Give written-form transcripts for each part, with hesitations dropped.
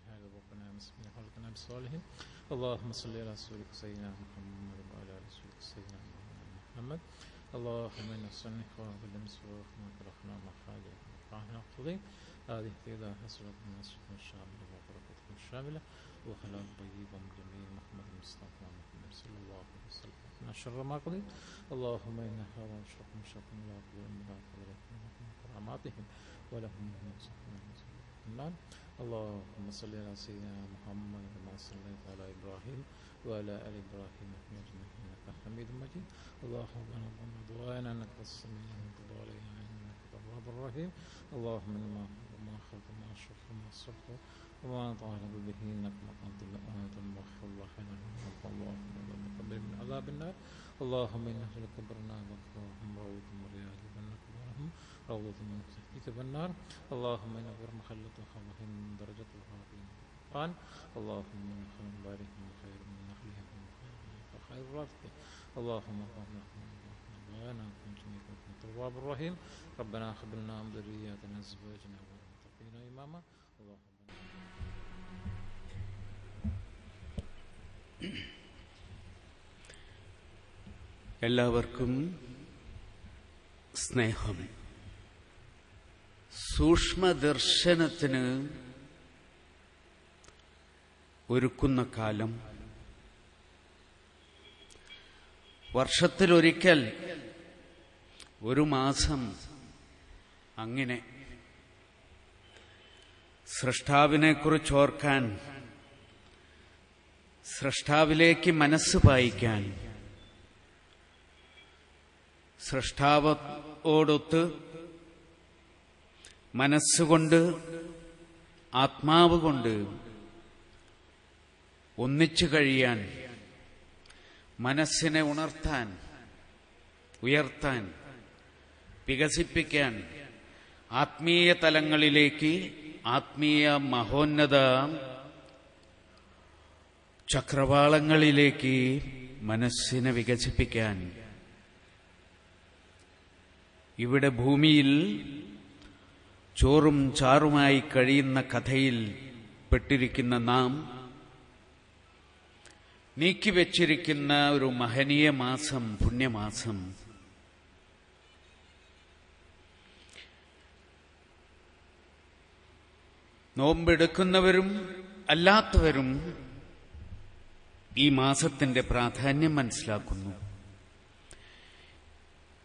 الصالحات ووفقنا مسلمين خلقنا بالصالحين. اللهم صل على سيدنا محمد وعلى ال سيدنا محمد. اللهم إنا نسألك وكل مسوى ما خلقنا ما خالق وفعلنا قضي هذه إذا حصلت من نسك الشاملة وبركته الشاملة وخلاق طيبا من جميع محمد المصطفى محمد صلى الله عليه وسلم من شر ما قضي. اللهم إنا هذا شر من شر لا قوة إلا قدرة من كراماتهم ولهم من النار. اللهم صل على سيدنا محمد كما صليت على إبراهيم وعلى آل إبراهيم إنك حميد مجيد. اللهم ربنا دعانا إنك السميع الدعاء علينا إنك التواب الرحيم. اللهم ما خلق ما شرك ما صرت وما طالب به إنك مقامت أنت المغفر الرحيم. اللهم مقبل من عذاب النار. اللهم إنا نسألك برنا وكرهم روضة مرياض بنك ورحم روضة من تحتك بالنار. اللهم إنا غير مخلط خلقهم من درجة الخاطئين القرآن. اللهم إنا خير بارك من خير من نخلهم خير رافق. اللهم وانا كنت منكم التواب الرحيم. ربنا هب لنا من ذرياتنا ازواجنا والمتقين اماما. اللهم എല്ലാവർക്കും സ്നേഹം. സൂക്ഷ്മദർശനത്തിന് ഒരുക്കുന്ന കാലം, വർഷത്തിലൊരിക്കൽ ഒരു മാസം, അങ്ങനെ സൃഷ്ടാവിനെക്കുറിച്ച് ഓർക്കാൻ, സൃഷ്ടാവിലേക്ക് മനസ്സ് പായിക്കാൻ, സൃഷ്ടാവോടൊത്ത് മനസ്സുകൊണ്ട് ആത്മാവ് കൊണ്ട് ഒന്നിച്ചു കഴിയാൻ, മനസ്സിനെ ഉണർത്താൻ, ഉയർത്താൻ, വികസിപ്പിക്കാൻ, ആത്മീയ തലങ്ങളിലേക്ക്, ആത്മീയ മഹോന്നത ചക്രവാളങ്ങളിലേക്ക് മനസ്സിനെ വികസിപ്പിക്കാൻ ഇവിടെ ഭൂമിയിൽ ചോറും ചാറുമായി കഴിയുന്ന കഥയിൽ പെട്ടിരിക്കുന്ന നാം നീക്കിവെച്ചിരിക്കുന്ന ഒരു മഹനീയ മാസം, പുണ്യമാസം, നോമ്പെടുക്കുന്നവരും അല്ലാത്തവരും ഈ മാസത്തിന്റെ പ്രാധാന്യം മനസ്സിലാക്കുന്നു.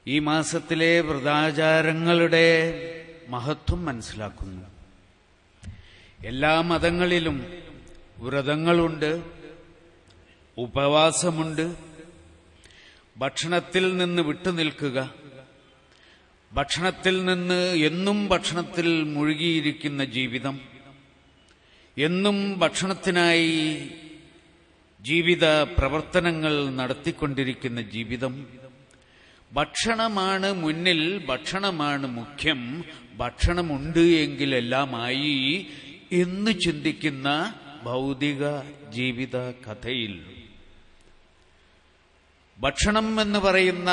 ഈ മാസത്തിലെ വ്രതാചാരങ്ങളുടെ മഹത്വം മനസ്സിലാക്കുന്നു. എല്ലാ മതങ്ങളിലും വ്രതങ്ങളുണ്ട്, ഉപവാസമുണ്ട്. ഭക്ഷണത്തിൽ നിന്ന് വിട്ടുനിൽക്കുക, ഭക്ഷണത്തിൽ നിന്ന് എന്നും ഭക്ഷണത്തിൽ മുഴുകിയിരിക്കുന്ന ജീവിതം, എന്നും ഭക്ഷണത്തിനായി ജീവിത പ്രവർത്തനങ്ങൾ നടത്തിക്കൊണ്ടിരിക്കുന്ന ജീവിതം, ഭക്ഷണമാണ് മുന്നിൽ, ഭക്ഷണമാണ് മുഖ്യം, ഭക്ഷണമുണ്ട് എങ്കിൽ എല്ലാമായി എന്ന് ചിന്തിക്കുന്ന ഭൗതിക ജീവിത കഥയിൽ ഭക്ഷണം എന്ന് പറയുന്ന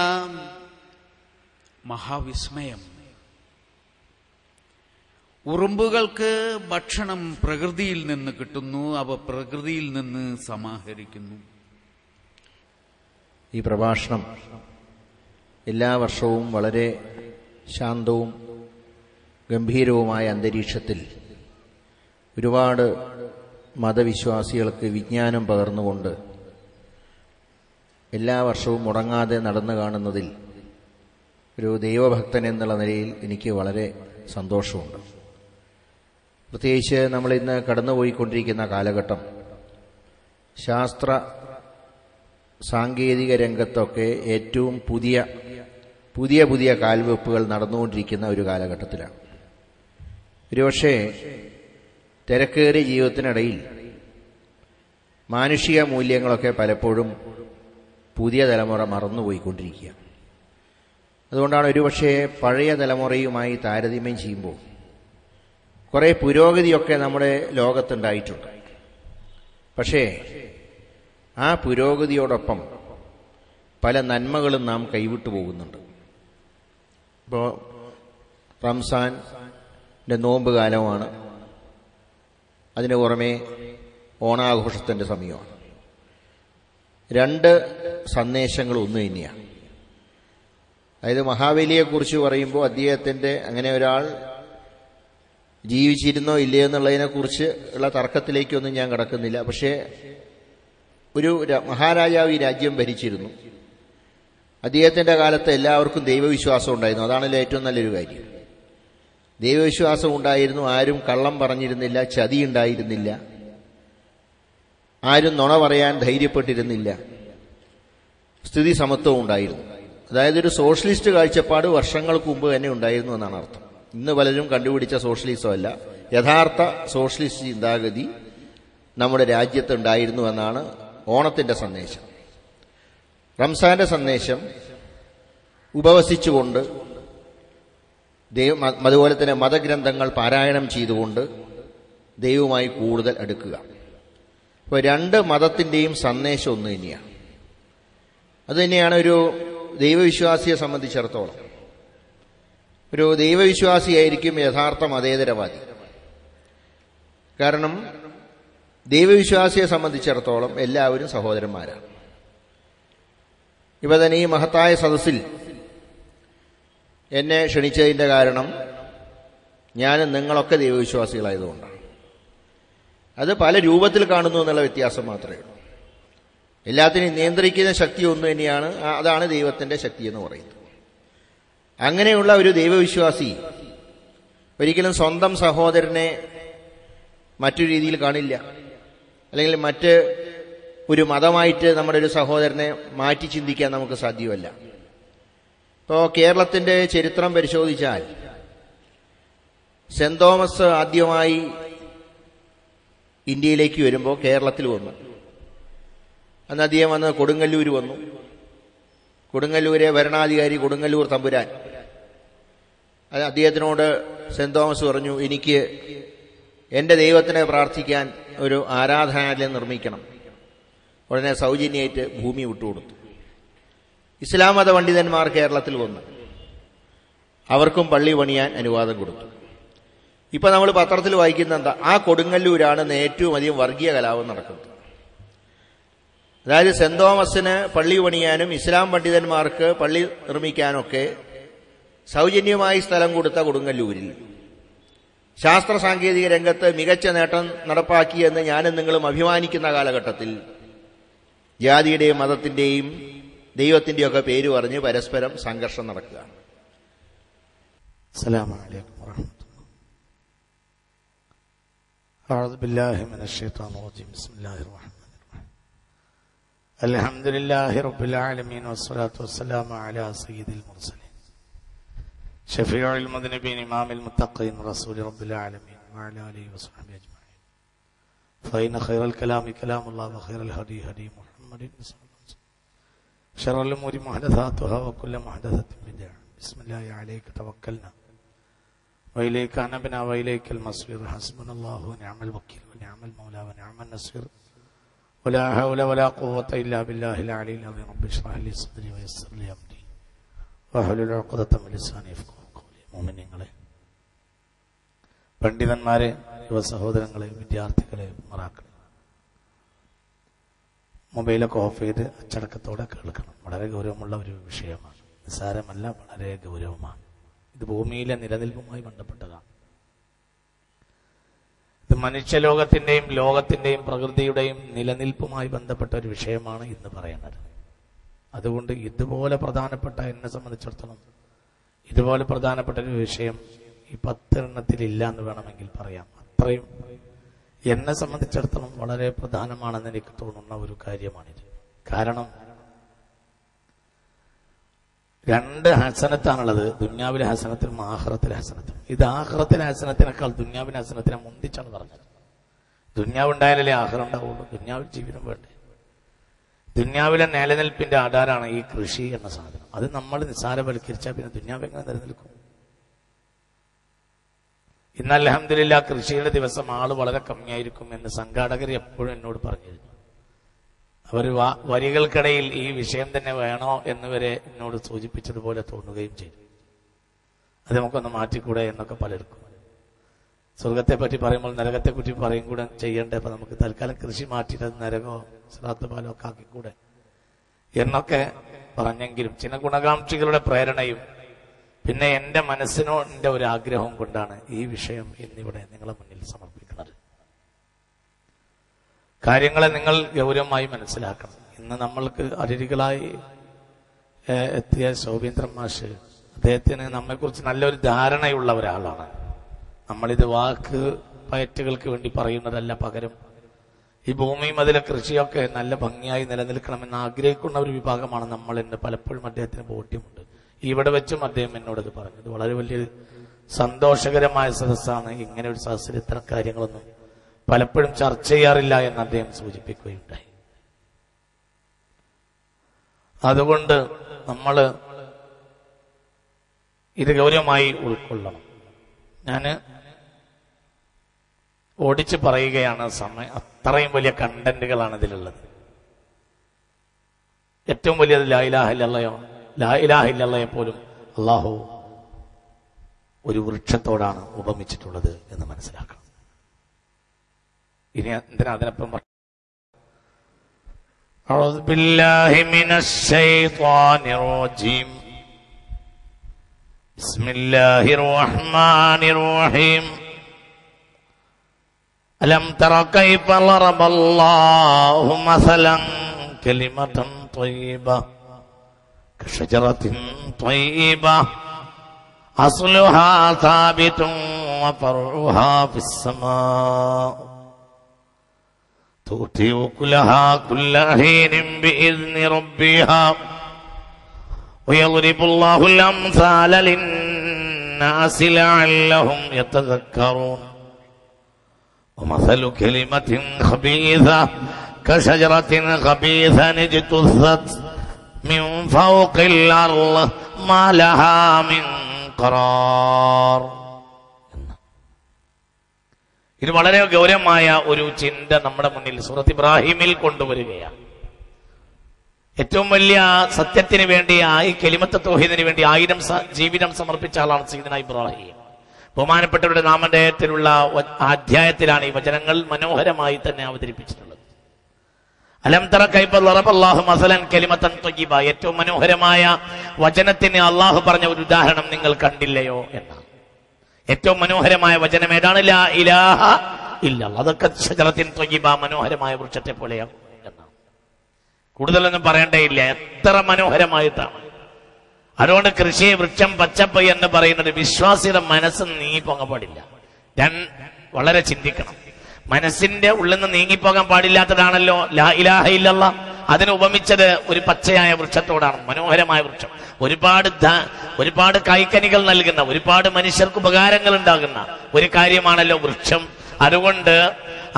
മഹാവിസ്മയം, ഉറുമ്പുകൾക്ക് ഭക്ഷണം പ്രകൃതിയിൽ നിന്ന് കിട്ടുന്നു, അവ പ്രകൃതിയിൽ നിന്ന് സമാഹരിക്കുന്നു. ഈ പ്രഭാഷണം എല്ലാ വർഷവും വളരെ ശാന്തവും ഗംഭീരവുമായ അന്തരീക്ഷത്തിൽ ഒരുപാട് മതവിശ്വാസികൾക്ക് വിജ്ഞാനം പകർന്നുകൊണ്ട് എല്ലാ വർഷവും മുടങ്ങാതെ നടന്നു കാണുന്നതിൽ ഒരു ദൈവഭക്തൻ എന്നുള്ള നിലയിൽ എനിക്ക് വളരെ സന്തോഷമുണ്ട്. പ്രത്യേകിച്ച് നമ്മളിന്ന് കടന്നുപോയിക്കൊണ്ടിരിക്കുന്ന കാലഘട്ടം ശാസ്ത്ര സാങ്കേതിക രംഗത്തൊക്കെ ഏറ്റവും പുതിയ കാൽവെപ്പുകൾ നടന്നുകൊണ്ടിരിക്കുന്ന ഒരു കാലഘട്ടത്തിലാണ്. ഒരുപക്ഷേ തിരക്കേറിയ ജീവിതത്തിനിടയിൽ മാനുഷിക മൂല്യങ്ങളൊക്കെ പലപ്പോഴും പുതിയ തലമുറ മറന്നുപോയിക്കൊണ്ടിരിക്കുക. അതുകൊണ്ടാണ് ഒരുപക്ഷേ പഴയ തലമുറയുമായി താരതമ്യം ചെയ്യുമ്പോൾ കുറേ പുരോഗതിയൊക്കെ നമ്മുടെ ലോകത്തുണ്ടായിട്ടുണ്ട്. പക്ഷേ ആ പുരോഗതിയോടൊപ്പം പല നന്മകളും നാം കൈവിട്ടു പോകുന്നുണ്ട്. ഇപ്പോൾ റംസാന്റെ നോമ്പ് കാലമാണ്. അതിന് പുറമെ ഓണാഘോഷത്തിൻ്റെ സമയമാണ്. രണ്ട് സന്ദേശങ്ങൾ ഒന്ന് തന്നെയാണ്. അതായത് മഹാബലിയെക്കുറിച്ച് പറയുമ്പോൾ അദ്ദേഹത്തിൻ്റെ അങ്ങനെ ഒരാൾ ജീവിച്ചിരുന്നോ ഇല്ലയോ എന്നുള്ളതിനെക്കുറിച്ച് ഉള്ള തർക്കത്തിലേക്കൊന്നും ഞാൻ കടക്കുന്നില്ല. പക്ഷേ ഒരു മഹാരാജാവ് ഈ രാജ്യം ഭരിച്ചിരുന്നു. അദ്ദേഹത്തിൻ്റെ കാലത്ത് എല്ലാവർക്കും ദൈവവിശ്വാസം ഉണ്ടായിരുന്നു. അതാണല്ലോ ഏറ്റവും നല്ലൊരു കാര്യം. ദൈവവിശ്വാസം ഉണ്ടായിരുന്നു. ആരും കള്ളം പറഞ്ഞിരുന്നില്ല, ചതി ഉണ്ടായിരുന്നില്ല, ആരും നുണ പറയാൻ ധൈര്യപ്പെട്ടിരുന്നില്ല, സ്ഥിതി സമത്വം ഉണ്ടായിരുന്നു. അതായത് ഒരു സോഷ്യലിസ്റ്റ് കാഴ്ചപ്പാട് വർഷങ്ങൾക്ക് മുമ്പ് തന്നെ ഉണ്ടായിരുന്നു എന്നാണ് അർത്ഥം. ഇന്ന് പലരും കണ്ടുപിടിച്ച സോഷ്യലിസം അല്ല, യഥാർത്ഥ സോഷ്യലിസ്റ്റ് ചിന്താഗതി നമ്മുടെ രാജ്യത്ത് ഉണ്ടായിരുന്നു എന്നാണ് ഓണത്തിന്റെ സന്ദേശം. റംസാന്റെ സന്ദേശം ഉപവസിച്ചുകൊണ്ട് അതുപോലെ തന്നെ മതഗ്രന്ഥങ്ങൾ പാരായണം ചെയ്തുകൊണ്ട് ദൈവവുമായി കൂടുതൽ അടുക്കുക. അപ്പോൾ രണ്ട് മതത്തിൻ്റെയും സന്ദേശം ഒന്ന് തന്നെയാണ്. അതുതന്നെയാണ് ഒരു ദൈവവിശ്വാസിയെ സംബന്ധിച്ചിടത്തോളം. ഒരു ദൈവവിശ്വാസിയായിരിക്കും യഥാർത്ഥ മതേതരവാദി. കാരണം ദൈവവിശ്വാസിയെ സംബന്ധിച്ചിടത്തോളം എല്ലാവരും സഹോദരന്മാരാണ്. ഇപ്പം തന്നെ ഈ മഹത്തായ സദസ്സിൽ എന്നെ ക്ഷണിച്ചതിൻ്റെ കാരണം ഞാനും നിങ്ങളൊക്കെ ദൈവവിശ്വാസികളായതുകൊണ്ടാണ്. അത് പല രൂപത്തിൽ കാണുന്നു എന്നുള്ള വ്യത്യാസം മാത്രമേ ഉള്ളൂ. എല്ലാത്തിനെയും നിയന്ത്രിക്കുന്ന ശക്തി ഒന്ന് തന്നെയാണ്. അതാണ് ദൈവത്തിൻ്റെ ശക്തി എന്ന് പറയുന്നത്. അങ്ങനെയുള്ള ഒരു ദൈവവിശ്വാസി ഒരിക്കലും സ്വന്തം സഹോദരനെ മറ്റൊരു രീതിയിൽ കാണില്ല. അല്ലെങ്കിൽ മറ്റ് ഒരു മതമായിട്ട് നമ്മുടെ ഒരു സഹോദരനെ മാറ്റി ചിന്തിക്കാൻ നമുക്ക് സാധ്യമല്ല. ഇപ്പോൾ കേരളത്തിൻ്റെ ചരിത്രം പരിശോധിച്ചാൽ സെന്റ് തോമസ് ആദ്യമായി ഇന്ത്യയിലേക്ക് വരുമ്പോൾ കേരളത്തിൽ വന്നു. അന്ന് അദ്ദേഹം വന്ന് കൊടുങ്ങല്ലൂർ വന്നു. കൊടുങ്ങല്ലൂരെ ഭരണാധികാരി കൊടുങ്ങല്ലൂർ തമ്പുരാൻ അദ്ദേഹത്തിനോട് സെന്റ് തോമസ് പറഞ്ഞു, എനിക്ക് എൻ്റെ ദൈവത്തിനെ പ്രാർത്ഥിക്കാൻ ഒരു ആരാധനാലയം നിർമ്മിക്കണം. ഉടനെ സൗജന്യമായിട്ട് ഭൂമി വിട്ടുകൊടുത്തു. ഇസ്ലാം മത പണ്ഡിതന്മാർ കേരളത്തിൽ വന്നു. അവർക്കും പള്ളി പണിയാൻ അനുവാദം കൊടുത്തു. ഇപ്പം നമ്മൾ പത്രത്തിൽ വായിക്കുന്ന എന്താ, ആ കൊടുങ്ങല്ലൂരാണ് ഏറ്റവും അധികം വർഗീയ കലാപം നടക്കുന്നത്. അതായത് സെന്റ് തോമസിന് പള്ളി പണിയാനും ഇസ്ലാം പണ്ഡിതന്മാർക്ക് പള്ളി നിർമ്മിക്കാനൊക്കെ സൗജന്യമായി സ്ഥലം കൊടുത്ത കൊടുങ്ങല്ലൂരിൽ ശാസ്ത്ര സാങ്കേതിക രംഗത്ത് മികച്ച നേട്ടം നടപ്പാക്കിയെന്ന് ഞാനും നിങ്ങളും അഭിമാനിക്കുന്ന കാലഘട്ടത്തിൽ ജാതിയുടെയും മതത്തിന്റെയും ദൈവത്തിന്റെയും ഒക്കെ പേര് പറഞ്ഞ് പരസ്പരം സംഘർഷം നടക്കുകയാണ്. അസ്സലാമു അലൈക്കും വറഹ്മത്തുള്ളാഹി. അഊദു ബില്ലാഹി മിനശ് ശൈത്വാനിർ റജീം. ബിസ്മില്ലാഹിർ റഹ്മാനിർ റഹീം. അൽഹംദുലില്ലാഹി റബ്ബിൽ ആലമീൻ വസ്സലാത്തു വസ്സലാമു അലാ സയ്യിദിൽ മുർസലീൻ ഷഫീഉൽ മുദ്നിബീൻ ഇമാമിൽ മുത്തഖീൻ റസൂലി റബ്ബിൽ ആലമീൻ വഅലാ ആലിഹി വസഹ്ബിഹി അജ്മഈൻ. ഫഇന്ന ഖൈറൽ കലാമി കലാമുല്ലാഹി വഖൈറൽ ഹദീ ഹദീ മുഹമ്മദിൻ സ്വല്ലല്ലാഹു അലൈഹി വസല്ലം. ശററുൽ ഉമൂരി മുഹ്ദസാതുഹാ വകുല്ലു മുഹ്ദസത്തിൻ ബിദ്അ. ബിസ്മില്ലാഹി അലൈക തവക്കൽനാ വഇലൈക അനബ്നാ വഇലൈക്കൽ മസ്വീർ. ഹസ്ബുനല്ലാഹു വനിഅമൽ വക്കീൽ വനിഅമൽ മൗലാ വനിഅമൻ നസീർ. വലാ ഹൗല വലാ ഖുവത ഇല്ലാ ബില്ലാഹിൽ അലിയിൽ അദീം. റബ്ബി ഇശ്റഹ് ലി സദ്രി വയസ്സിർ ലി അംരി വഹ്ലുൽ ഉഖ്ദത മിൻ ലിസാനി യഫ്ഖഹു ഖൗലി. മുഅ്മിനീങ്ങളെ, പണ്ഡിതന്മാരെ, യുവ സഹോദരങ്ങളെ, വിദ്യാർത്ഥികളെ, മറാക്കളെ, മൊബൈലൊക്കെ ഓഫ് ചെയ്ത് അച്ചടക്കത്തോടെ കേൾക്കണം. വളരെ ഗൗരവമുള്ള ഒരു വിഷയമാണ്. നിസ്സാരമല്ല, വളരെ ഗൗരവമാണ്. ഇത് ഭൂമിയിലെ നിലനിൽപ്പുമായി ബന്ധപ്പെട്ടതാണ്. ഇത് മനുഷ്യലോകത്തിന്റെയും ലോകത്തിന്റെയും പ്രകൃതിയുടെയും നിലനിൽപ്പുമായി ബന്ധപ്പെട്ട ഒരു വിഷയമാണ് ഇന്ന് പറയുന്നത്. അതുകൊണ്ട് ഇതുപോലെ പ്രധാനപ്പെട്ട, എന്നെ സംബന്ധിച്ചിടത്തോളം ഇതുപോലെ പ്രധാനപ്പെട്ട ഒരു വിഷയം ഈ 10 എണ്ണത്തിൽ ഇല്ല എന്ന് വേണമെങ്കിൽ പറയാം. അത്രയും എന്നെ സംബന്ധിച്ചിടത്തോളം വളരെ പ്രധാനമാണെന്ന് എനിക്ക് തോന്നുന്ന ഒരു കാര്യമാണിത്. കാരണം 2 ഹസനത്താണുള്ളത്. ദുന്യാവിലെ ഹസനത്തിനും ആഖിറത്തിലെ ഹസനത്തിനും. ഇത് ആഖിറത്തിലെ ഹസനത്തിനേക്കാൾ ദുന്യാവിലെ ഹസനത്തിനെ മുന്തിച്ചാണ് പറഞ്ഞത്. ദുന്യാവുണ്ടായാലല്ലേ ആഖിറം ഉണ്ടാവുള്ളൂ. ദുന്യാവിൽ ജീവിതം വേണ്ടേ? ദുന്യാവിലെ നിലനിൽപ്പിന്റെ ആധാരമാണ് ഈ കൃഷി എന്ന സാധനം. അത് നമ്മൾ നിസ്സാരവൽക്കരിച്ചാൽ പിന്നെ ദുന്യാവ് എങ്ങനെ നിലനിൽക്കും? ഇന്ന് അൽഹംദുലില്ലാഹ് കൃഷിയുടെ ദിവസം ആള് വളരെ കമ്മിയായിരിക്കും എന്ന് സംഘാടകർ എപ്പോഴും എന്നോട് പറഞ്ഞിരുന്നു. അവർ വരികൾക്കിടയിൽ ഈ വിഷയം തന്നെ വേണോ എന്നുവരെ എന്നോട് സൂചിപ്പിച്ചതുപോലെ തോന്നുകയും ചെയ്തു. അത് നമുക്കൊന്ന് മാറ്റിക്കൂടെ എന്നൊക്കെ പലർക്കും. സ്വർഗത്തെ പറ്റി പറയുമ്പോൾ നരകത്തെ പറ്റി പറയും കൂടെ ചെയ്യേണ്ടേ. അപ്പൊ നമുക്ക് തൽക്കാലം കൃഷി മാറ്റിയിട്ട് നരകോ ശ്രാദ്ധപാലോ ഒക്കെ ആക്കിക്കൂടെ എന്നൊക്കെ പറഞ്ഞെങ്കിലും ചില ഗുണകാംക്ഷികളുടെ പ്രേരണയും പിന്നെ എന്റെ മനസ്സിനോന്റെ ഒരു ആഗ്രഹവും കൊണ്ടാണ് ഈ വിഷയം ഇന്നിവിടെ നിങ്ങളെ മുന്നിൽ സമർപ്പിക്കുന്നത്. കാര്യങ്ങളെ നിങ്ങൾ ഗൗരവമായി മനസ്സിലാക്കണം. ഇന്ന് നമ്മൾക്ക് അതിഥികളായി എത്തിയ ശോഭീന്ദ്രൻ മാഷ്, അദ്ദേഹത്തിന് നമ്മെക്കുറിച്ച് നല്ലൊരു ധാരണയുള്ള ഒരാളാണ്. നമ്മളിത് വാക്ക് പയറ്റുകൾക്ക് വേണ്ടി പറയുന്നതല്ല, പകരം ഈ ഭൂമിയും അതിലെ കൃഷിയൊക്കെ നല്ല ഭംഗിയായി നിലനിൽക്കണമെന്ന് ആഗ്രഹിക്കുന്ന ഒരു വിഭാഗമാണ് നമ്മൾ എന്ന് പലപ്പോഴും അദ്ദേഹത്തിന് ബോധ്യമുണ്ട്. ഇവിടെ വെച്ചും അദ്ദേഹം എന്നോടത് പറഞ്ഞു. ഇത് വളരെ വലിയൊരു സന്തോഷകരമായ സദസ്സാണ്. ഇങ്ങനെ ഒരു സദസ്സിൽ ഇത്തരം കാര്യങ്ങളൊന്നും പലപ്പോഴും ചർച്ച ചെയ്യാറില്ല എന്ന് അദ്ദേഹം സൂചിപ്പിക്കുകയുണ്ടായി. അതുകൊണ്ട് നമ്മൾ ഇത് ഗൗരവമായി ഉൾക്കൊള്ളണം. ഞാൻ ഓടിച്ച് പറയുകയാണ്, സമയം അത്രയും വലിയ കണ്ടന്റുകളാണ് ഇതിലുള്ളത്. ഏറ്റവും വലിയത് ലാ ഇലാഹ ഇല്ലല്ലാഹയെ പോലും അല്ലാഹു ഒരു വൃക്ഷത്തോടാണ് ഉപമിച്ചിട്ടുള്ളത് എന്ന് മനസ്സിലാക്കണം. ഇനി എന്തിനാ അതിനൊപ്പം أعوذ بالله من الشيطان الرجيم بسم الله الرحمن الرحيم ألم تر كيف ضرب الله مثلا كلمة طيبة كشجرة طيبة أصلها ثابت وفرعها في السماء تؤتي أكلها كل حين بإذن ربها ويضرب الله الأمثال للناس لعلهم يتذكرون ومثل كلمة خبيثة كشجرة خبيثة اجتثت من فوق الأرض ما لها من قرار. ഇത് വളരെ ഗൗരവമായ ഒരു ചിന്ത നമ്മുടെ മുന്നിൽ സൂറത്ത് ഇബ്രാഹിമിൽ കൊണ്ടുവരികയാണ്. ഏറ്റവും വലിയ സത്യത്തിന് വേണ്ടി ഈ കലിമത്ത് തൗഹീദിന് വേണ്ടി 1000 ജീവിതം സമർപ്പിച്ച ആളാണ് സയ്യിദുനാ ഇബ്രാഹിം. ബഹുമാനപ്പെട്ടവരുടെ നാമധേയത്തിലുള്ള അധ്യായത്തിലാണ് ഈ വചനങ്ങൾ മനോഹരമായി തന്നെ അവതരിപ്പിച്ചിട്ടുള്ളത്. അലം തറ കൈഫ ളറബല്ലാഹു മസലൻ കലിമത്തൻ ത്വയ്യിബ, ഏറ്റവും മനോഹരമായ വചനത്തിന് അള്ളാഹു പറഞ്ഞ ഒരു ഉദാഹരണം നിങ്ങൾ കണ്ടില്ലയോ എന്നാണ്. ഏറ്റവും മനോഹരമായ വചനം ഏതാണ്? ലാ ഇലാഹ ഇല്ലല്ലാഹ്. അതൊക്കെ ശജറത്തിൻ ത്വയ്യിബ, മനോഹരമായ വൃക്ഷത്തെ പോലെയാണ് എന്നാണ്. കൂടുതലൊന്നും പറയേണ്ടയില്ല, എത്ര മനോഹരമായിട്ടാണ്. അതുകൊണ്ട് കൃഷി, വൃക്ഷം, പച്ചപ്പ് എന്ന് പറയുന്നത് വിശ്വാസിയുടെ മനസ്സ് നീങ്ങിപ്പോകാൻ പാടില്ല. വളരെ ചിന്തിക്കണം. മനസ്സിന്റെ ഉള്ളിൽ നിന്ന് നീങ്ങിപ്പോകാൻ പാടില്ലാത്തതാണല്ലോ ലാ ഇലാഹ ഇല്ലല്ലാഹ്. അതിന് ഉപമിച്ചത് ഒരു പച്ചയായ വൃക്ഷത്തോടാണ്. മനോഹരമായ വൃക്ഷം, ഒരുപാട് കായ്ക്കനികൾ നൽകുന്ന, ഒരുപാട് മനുഷ്യർക്ക് ഉപകാരങ്ങൾ ഉണ്ടാകുന്ന ഒരു കാര്യമാണല്ലോ വൃക്ഷം. അതുകൊണ്ട്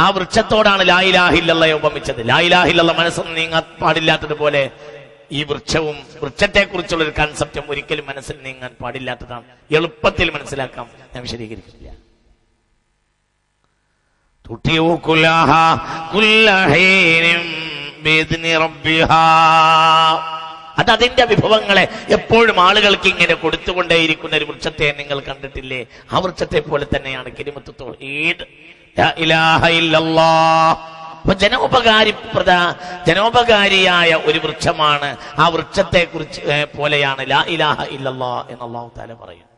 ആ വൃക്ഷത്തോടാണ് ലാ ഇലാഹ ഇല്ലല്ലാഹയെ ഉപമിച്ചത്. ലാ ഇലാഹ ഇല്ലല്ലാഹ് മനസ്സിൽ നീങ്ങാൻ പാടില്ലാത്തതുപോലെ ഈ വൃക്ഷവും, വൃക്ഷത്തെ കുറിച്ചുള്ള ഒരു കൺസെപ്റ്റും ഒരിക്കലും മനസ്സിൽ നീങ്ങാൻ പാടില്ലാത്തതാണ്. എളുപ്പത്തിൽ മനസ്സിലാക്കാം, ഞാൻ വിശദീകരിക്കില്ല. അത് അതിന്റെ വിഭവങ്ങളെ എപ്പോഴും ആളുകൾക്ക് ഇങ്ങനെ കൊടുത്തുകൊണ്ടേയിരിക്കുന്ന ഒരു വൃക്ഷത്തെ നിങ്ങൾ കണ്ടിട്ടില്ലേ? ആ വൃക്ഷത്തെ പോലെ തന്നെയാണ് കലിമത്ത് തൗഹീദ്, ലാ ഇലാഹ ഇല്ലല്ലാഹ്. അപ്പൊ ജനോപകാരിയായ ഒരു വൃക്ഷമാണ്. ആ വൃക്ഷത്തെ കുറിച്ച് പോലെയാണ് ലാ ഇലാഹ ഇല്ലല്ലാഹ് എന്ന് അല്ലാഹു തആല പറയും.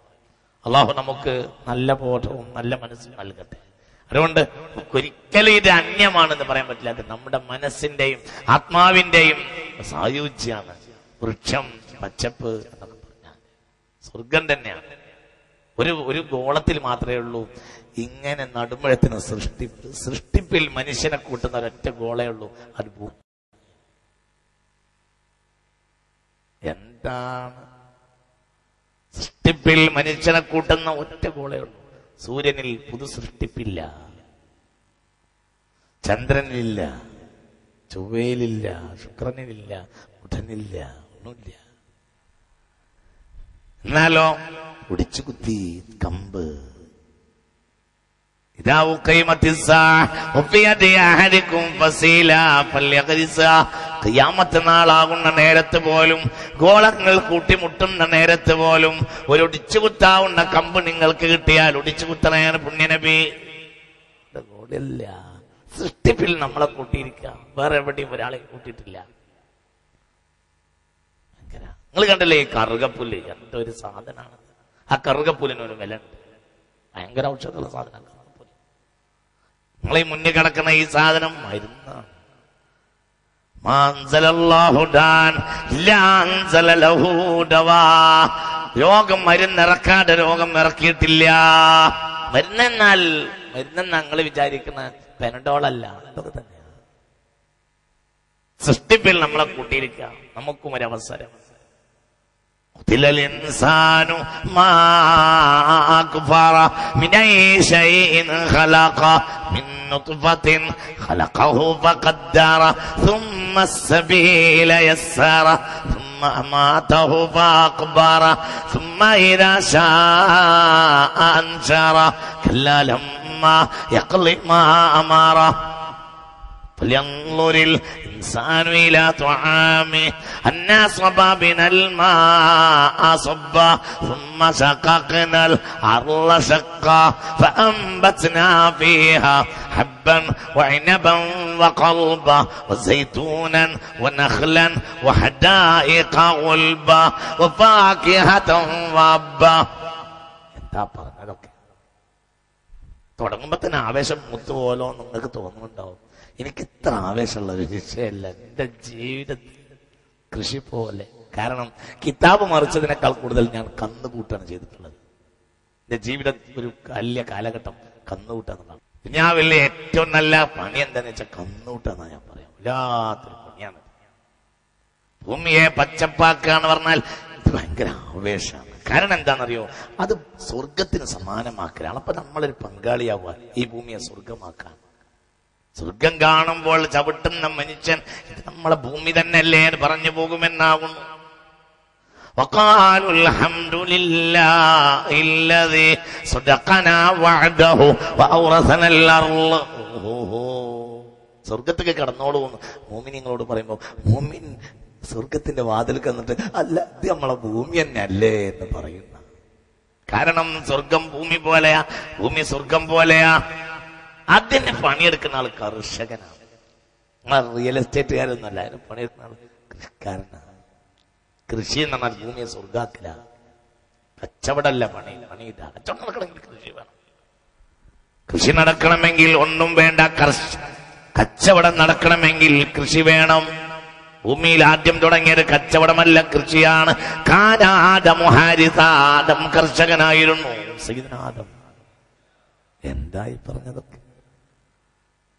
അല്ലാഹു നമുക്ക് നല്ല ബോധവും നല്ല മനസ്സും നൽകട്ടെ. അതുകൊണ്ട് ഒരിക്കലും ഇത് അന്യമാണെന്ന് പറയാൻ പറ്റില്ല. അത് നമ്മുടെ മനസ്സിന്റെയും ആത്മാവിന്റെയും സായുജ്യാണ്. വൃക്ഷം, പച്ചപ്പ് എന്നൊക്കെ പറഞ്ഞാൽ സ്വർഗം തന്നെയാണ്. ഒരു ഗോളത്തിൽ മാത്രമേ ഉള്ളൂ ഇങ്ങനെ നടുമ്പഴത്തിന് സൃഷ്ടിപ്പിൽ മനുഷ്യനെ കൂട്ടുന്ന ഒരൊറ്റ ഗോളേ ഉള്ളൂ, അത് ഭൂമി. എന്താണ് സൃഷ്ടിപ്പിൽ മനുഷ്യനെ കൂട്ടുന്ന ഒറ്റ ഗോളേ ഉള്ളൂ. സൂര്യനിൽ പുതു സൃഷ്ടിപ്പില്ല, ചന്ദ്രനിലില്ല, ചൊവ്വയിലില്ല, ശുക്രനിലില്ല, ബുധനില്ല, ഒന്നുമില്ല. എന്നാലോ ഒടിച്ചു കുത്തി കമ്പ്. ഖിയാമത്ത് നാളാകുന്ന നേരത്ത് പോലും, ഗോളങ്ങൾ കൂട്ടിമുട്ടുന്ന നേരത്ത് പോലും ഒരു ഒടിച്ചുകുത്താവുന്ന കമ്പ് നിങ്ങൾക്ക് കിട്ടിയാൽ ഒടിച്ചുകുത്തണയാണ് പുണ്യനബി. ഗോളില്ല, സൃഷ്ടിപ്പിൽ നമ്മളെ കൂട്ടിയിരിക്കുക, വേറെ എവിടെയും ഒരാളെ കൂട്ടിയിട്ടില്ല. നിങ്ങൾ കണ്ടില്ലേ ഈ കറുകപ്പുല്ല്, എന്തൊരു സാധനമാണ്. ആ കറുകപ്പുല്ലിനൊരു വില ഉണ്ട്, ഭയങ്കര ഔഷധമുള്ള സാധനം കറുകപ്പുല്ല്. നിങ്ങളീ മുന്നിൽ കിടക്കുന്ന ഈ സാധനം മരുന്നാണ്. രോഗം മരുന്നിറക്കാതെ രോഗം ഇറക്കിയിട്ടില്ല. മരുന്നെന്നാൽ മരുന്നെന്ന് ഞങ്ങൾ വിചാരിക്കുന്ന പെനഡോളല്ല, അതൊക്കെ തന്നെയാണ്. സൃഷ്ടിപ്പിൽ നമ്മളെ കൂട്ടിയിരിക്കുക, നമുക്കും ഒരവസരം. الإنسان ما أكفر من أي شيء خلق من نطفة خلقه فقدر ثم السبيل يسر ثم أماته فأقبر ثم إذا شاء أنشر كلا لما يقض ما أمره فلينظر الإنسان إلى طعامه أنا صببنا الماء صبا ثم شققنا الأرض شقا فأنبتنا فيها حبا وعنبا وقلبا وزيتونا ونخلا وحدائق غلبا وفاكهة وأبا. തുടങ്ങുമ്പോ തന്നെ ആവേശം മുത്തുപോലോ നിങ്ങൾക്ക് തോന്നുന്നുണ്ടാവും. എനിക്ക് ഇത്ര ആവേശമുള്ള ഒരു വിഷയമല്ല എന്റെ ജീവിതത്തിൽ കൃഷി പോലെ. കാരണം കിതാബ് മറിച്ചതിനേക്കാൾ കൂടുതൽ ഞാൻ കന്നുകൂട്ടാണ് ചെയ്തിട്ടുള്ളത്. എന്റെ ജീവിതം ഒരു വലിയ കാലഘട്ടം കന്നുകൂട്ടാന്നുള്ളതാണ്. ഞാൻ വലിയ ഏറ്റവും നല്ല പണി എന്താന്ന് വെച്ചാൽ കന്നുകൂട്ടാന്നാ ഞാൻ പറയാം. വല്ലാത്തൊരു പണിയാണ്. ഭൂമിയെ പച്ചപ്പാക്കാന്ന് പറഞ്ഞാൽ ഇത് ഭയങ്കര ആവേശമാണ്. കാരണം എന്താണെന്നറിയോ, അത് സ്വർഗത്തിന് സമാനമാക്കലാണ്. അപ്പൊ നമ്മളൊരു പങ്കാളിയാവുക ഈ ഭൂമിയെ സ്വർഗമാക്കാൻ. സ്വർഗം കാണുമ്പോൾ ചവിട്ടുന്ന മനുഷ്യൻ ഇത് നമ്മളെ ഭൂമി തന്നെയല്ലേ എന്ന് പറഞ്ഞു പോകുമെന്നാകുന്നു. സ്വർഗത്തേക്ക് കടന്നോളൂ മോമിനിങ്ങളോട് പറയുമ്പോ മോമിൻ സ്വർഗത്തിന്റെ വാതിൽ കന്നിട്ട് അല്ല ഇത് നമ്മളെ ഭൂമി തന്നെ അല്ലേ എന്ന് പറയുന്ന. കാരണം സ്വർഗം ഭൂമി പോലെയാ, ഭൂമി സ്വർഗം പോലെയാ. അതിന് പണിയെടുക്കുന്ന ആൾ കർഷകനാണ്. റിയൽ എസ്റ്റേറ്റുകാരൊന്നുമല്ല, അതിന് പണിയെടുക്കുന്ന ആൾ കൃഷിക്കാരനാണ്. കൃഷി എന്ന് പറഞ്ഞാൽ ഭൂമിയെ സ്വർഗാക്കില്ല. കച്ചവടമല്ല പണിയില്ല. കച്ചവടം നടക്കണമെങ്കിൽ കൃഷി വേണം. കൃഷി നടക്കണമെങ്കിൽ ഒന്നും വേണ്ട, കച്ചവടം നടക്കണമെങ്കിൽ കൃഷി വേണം. ഭൂമിയിൽ ആദ്യം തുടങ്ങിയത് കച്ചവടമല്ല, കൃഷിയാണ്. ആദം കർഷകനായിരുന്നു. ആദം എന്തായി പറഞ്ഞതൊക്കെ?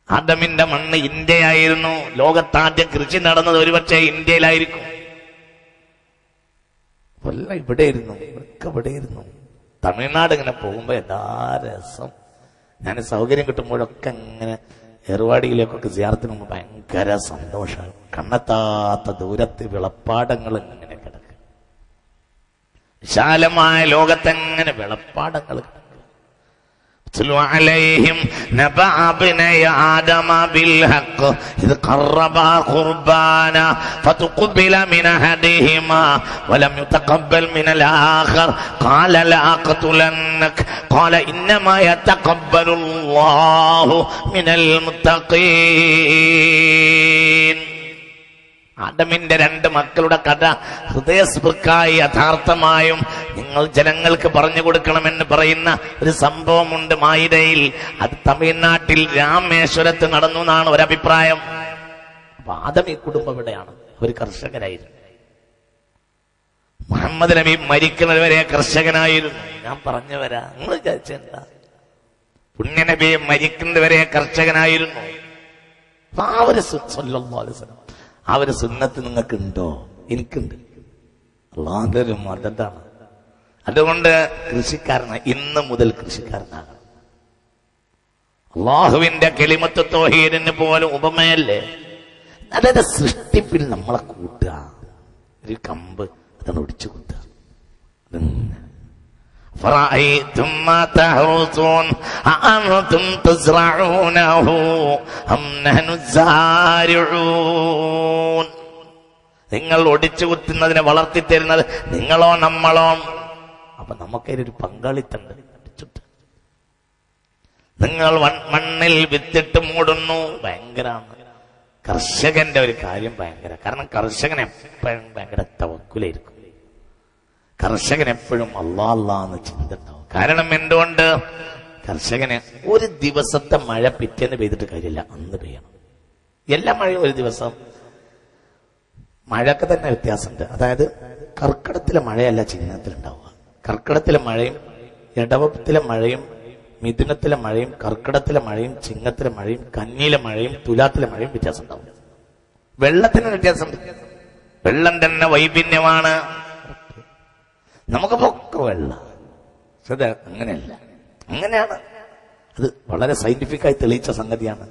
ആദമിന്റെ മണ്ണ് ഇന്ത്യയായിരുന്നു. ലോകത്താദ്യം കൃഷി നടന്നത് ഒരുപക്ഷെ ഇന്ത്യയിലായിരിക്കും. വല്ല ഇവിടെ ഇരുന്നു, ഇവിടെ ഇരുന്നു. തമിഴ്നാട് ഇങ്ങനെ പോകുമ്പോ എന്താ രസം. ഞാൻ സൗകര്യം കിട്ടുമ്പോഴൊക്കെ ഇങ്ങനെ ഏർവാടിയിലേക്കൊക്കെ സിയാറത്തിന് മുമ്പ് ഭയങ്കര സന്തോഷമാണ്. കണ്ണെത്താത്ത ദൂരത്ത് വിളപ്പാടങ്ങൾ ഇങ്ങനെ കിടക്കുക. വിശാലമായ ലോകത്തെങ്ങനെ വിളപ്പാടങ്ങൾ കിടക്കുക. عليهم نبأ ابني آدم بالحق إذ قربا قربانا فتقبل من أحدهما ولم يتقبل من الآخر قال لأقتلنك قال إنما يتقبل الله من المتقين. ആദമിന്റെ രണ്ട് മക്കളുടെ കഥ ഹൃദയസ്പൃക്കായി യഥാർത്ഥമായും നിങ്ങൾ ജനങ്ങൾക്ക് പറഞ്ഞു കൊടുക്കണമെന്ന് പറയുന്ന ഒരു സംഭവമുണ്ട് മായിദയിൽ. അത് തമിഴ്നാട്ടിൽ രാമേശ്വരത്ത് നടന്നു എന്നാണ് ഒരഭിപ്രായം. അപ്പൊ ആദം ഈ കുടുംബം ഇവിടെയാണ്. ഒരു കർഷകരായിരുന്നു. മുഹമ്മദ് നബി മരിക്കുന്നവരെ കർഷകനായിരുന്നു. ഞാൻ പറഞ്ഞു വരാ, നിങ്ങൾ വിചാരിച്ചെന്താ? പുണ്യനബി മരിക്കുന്നവരെ കർഷകനായിരുന്നു. ആ ഒരു സുന്നത്ത് നിങ്ങൾക്ക് ഉണ്ടോ? എനിക്കുണ്ട്. അല്ലാഹുവിന്റെ ഒരു മദതാണ്. അതുകൊണ്ട് കൃഷിക്കാരനാണ്, ഇന്ന് മുതൽ കൃഷിക്കാരനാകണം. അല്ലാഹുവിന്റെ കലിമത്ത് തൗഹീദിന് പോലും ഉപമയല്ലേ. അതായത് സൃഷ്ടിപ്പിൽ നമ്മളെ കൂട്ടുക, ഒരു കമ്പ് അതാണ് ഒടിച്ചു കൂട്ടുക. فرأيتم ما تحرثون أأنتم تزرعونه أم نحن الزارعون. നിങ്ങൾ ഒടിച്ചു കുത്തുന്നതിനെ വളർത്തിത്തരുന്നത് നിങ്ങളോ നമ്മളോ? അപ്പൊ നമുക്കതിലൊരു പങ്കാളിത്തണ്ട്. നിങ്ങൾ മണ്ണിൽ വിത്തിട്ട് മൂടുന്നു. ഭയങ്കരമാണ് കർഷകന്റെ ഒരു കാര്യം, ഭയങ്കര. കാരണം കർഷകൻ എപ്പോഴും ഭയങ്കര തവക്കുലായിരിക്കും. കർഷകൻ എപ്പോഴും അല്ലാ എന്ന് ചിന്ത ഉണ്ടാവും. കാരണം എന്തുകൊണ്ട്? കർഷകന് ഒരു ദിവസത്തെ മഴ പിറ്റേന്ന് പെയ്തിട്ട് കാര്യമില്ല, അന്ന് പെയ്യണം. എല്ലാ മഴയും ഒരു ദിവസം. മഴക്ക് തന്നെ വ്യത്യാസമുണ്ട്. അതായത് കർക്കിടത്തിലെ മഴയല്ല ചിങ്ങത്തിലുണ്ടാവുക. കർക്കിടത്തിലെ മഴയും ഇടവത്തിലെ മഴയും മിഥുനത്തിലെ മഴയും കർക്കിടത്തിലെ മഴയും ചിങ്ങത്തിലെ മഴയും കന്നിയിലെ മഴയും തുലാത്തിലെ മഴയും വ്യത്യാസം ഉണ്ടാവും. വെള്ളത്തിന് വ്യത്യാസമുണ്ട്. വെള്ളം തന്നെ വൈഭിന്യമാണ്. നമുക്ക് പൊക്കെ വെള്ളം. അങ്ങനെയല്ല, അങ്ങനെയാണ്. അത് വളരെ സയന്റിഫിക്കായി തെളിയിച്ച സംഗതിയാണ്.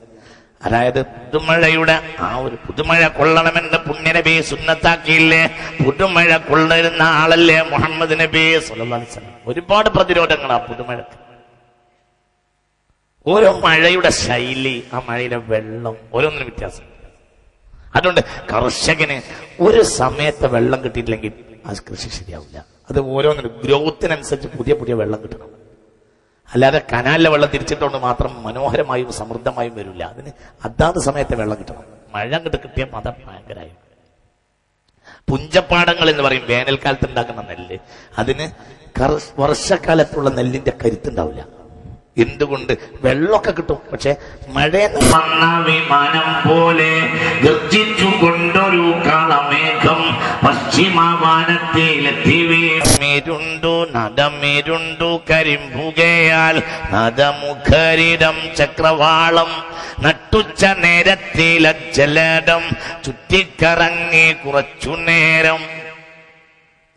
അതായത് പുതുമഴയുടെ ആ ഒരു പുതുമഴ കൊള്ളണമെന്ന് പുണ്യനബി സുന്നത്താക്കിയില്ലേ? പുതുമഴ കൊള്ളുന്ന ആളല്ലേ മുഹമ്മദ് നബി സ്വല്ലല്ലാഹു അലൈഹി വസല്ലം. ഒരുപാട് പ്രതിരോധങ്ങളാ പുതുമഴക്ക്. ഓരോ മഴയുടെ ശൈലി, ആ മഴയിലെ വെള്ളം ഓരോന്നിനും വ്യത്യാസം. അതുകൊണ്ട് കർഷകന് ഒരു സമയത്ത് വെള്ളം കിട്ടിയിട്ടില്ലെങ്കിൽ ആ കൃഷി ശരിയാവില്ല. അത് ഓരോന്നിനും ഗ്രോത്തിനനുസരിച്ച് പുതിയ പുതിയ വെള്ളം കിട്ടണം. അല്ലാതെ കനാലിലെ വെള്ളം തിരിച്ചിട്ടുകൊണ്ട് മാത്രം മനോഹരമായും സമൃദ്ധമായും വരില്ല. അതിന് അതാത് സമയത്തെ വെള്ളം കിട്ടണം. മഴ അങ്ങോട്ട് കിട്ടിയ മതം ഭയങ്കരമായി. പുഞ്ചപ്പാടങ്ങൾ എന്ന് പറയും വേനൽക്കാലത്ത് ഉണ്ടാക്കുന്ന നെല്ല്. അതിന് വർഷക്കാലത്തുള്ള നെല്ലിന്റെ കരുത്തുണ്ടാവില്ല. എന്തുകൊണ്ട്? വെള്ളമൊക്കെ കിട്ടും, പക്ഷെ മഴയെന്ന് വന്ന വിമാനം പോലെ ഗർജിച്ചു കൊണ്ടൊരു കാളമേഘം പശ്ചിമവാനത്തിലെത്തി വീരുണ്ടു നദമേരുണ്ടു കരിമ്പുകയാൽ നദമുഖരിടം ചക്രവാളം നട്ടുച്ച നേരത്തിലജലടം ചുറ്റിക്കറങ്ങി കുറച്ചു നേരം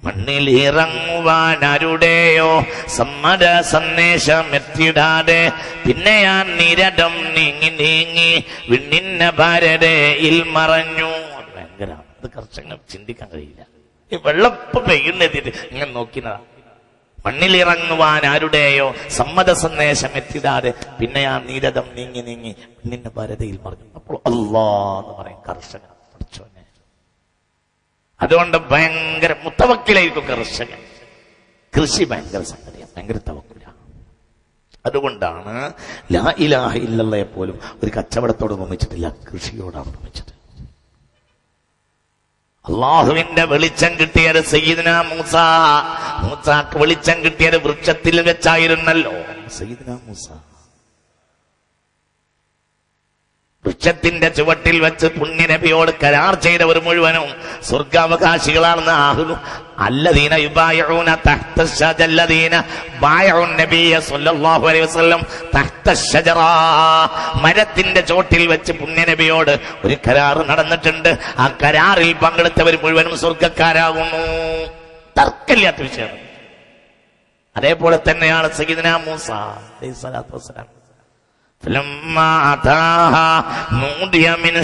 മണ്ണിലിറങ്ങുവാനാരുടെയോ സമ്മത സന്ദേശം എത്തിടാതെ പിന്നെ ഞാൻ നിരടം നീങ്ങി നീങ്ങി വിണ്ണിന്ന ഭാരതയിൽ മറഞ്ഞു. അത് ഭയങ്കരമാണ്. അത് കർഷകന് ചിന്തിക്കാൻ കഴിയില്ല. ഈ വെള്ളപ്പം പെയ്യുന്നെത്തിട്ട് ഇങ്ങനെ നോക്കിനതാ. മണ്ണിലിറങ്ങുവാൻ ആരുടെയോ സമ്മത സന്ദേശം എത്തിടാതെ പിന്നെ ഞാൻ നിരടം നീങ്ങി നീങ്ങി വിണ്ണിന്ന ഭാരതയിൽ മറഞ്ഞു. അപ്പോൾ അല്ലാ എന്ന് പറയും കർഷകൻ. അതുകൊണ്ട് ഭയങ്കര മുത്തവക്കിലായിരിക്കും കർഷകൻ. കൃഷി ഭയങ്കര സംഗതിയാണ്, ഭയങ്കര തവക്കുല. അതുകൊണ്ടാണ് ലാ ഇലാഹ ഇല്ലല്ലാഹയെ പോലും ഒരു കച്ചവടത്തോട് ഉപമിച്ചിട്ടില്ല, കൃഷിയോടാണ് ഉപമിച്ചത്. അള്ളാഹുവിന്റെ വെളിച്ചം കിട്ടിയത് സയ്യിദുനാ മൂസ. മൂസാക്ക് വെളിച്ചം കിട്ടിയത് വൃക്ഷത്തിൽ വെച്ചായിരുന്നല്ലോ. സയ്യിദുനാ മൂസ വൃക്ഷത്തിന്റെ ചുവട്ടിൽ വെച്ച് പുണ്യനബിയോട് കരാർ ചെയ്തവർ മുഴുവനും സ്വർഗാവകാശികളാണെന്ന് ആഹുന്നു. അല്ലദീന യുബായിഊന തഹ്ത ശജറല്ലദീന ബായഉ നബിയ സ്വല്ലല്ലാഹു അലൈഹി വസല്ലം തഹ്ത ശജറ. മരത്തിന്റെ ചോട്ടിൽ വെച്ച് പുണ്യനബിയോട് ഒരു കരാർ നടന്നിട്ടുണ്ട്. ആ കരാറിൽ പങ്കെടുത്തവർ മുഴുവനും സ്വർഗക്കാരാകുന്നു. തർക്കമില്ലാത്ത വിഷയം. അതേപോലെ തന്നെയാണ് സയ്യിദുനാ മൂസ അലൈഹിസ്സലാത്തു വസ്സലാം. فلما أتاها نودي من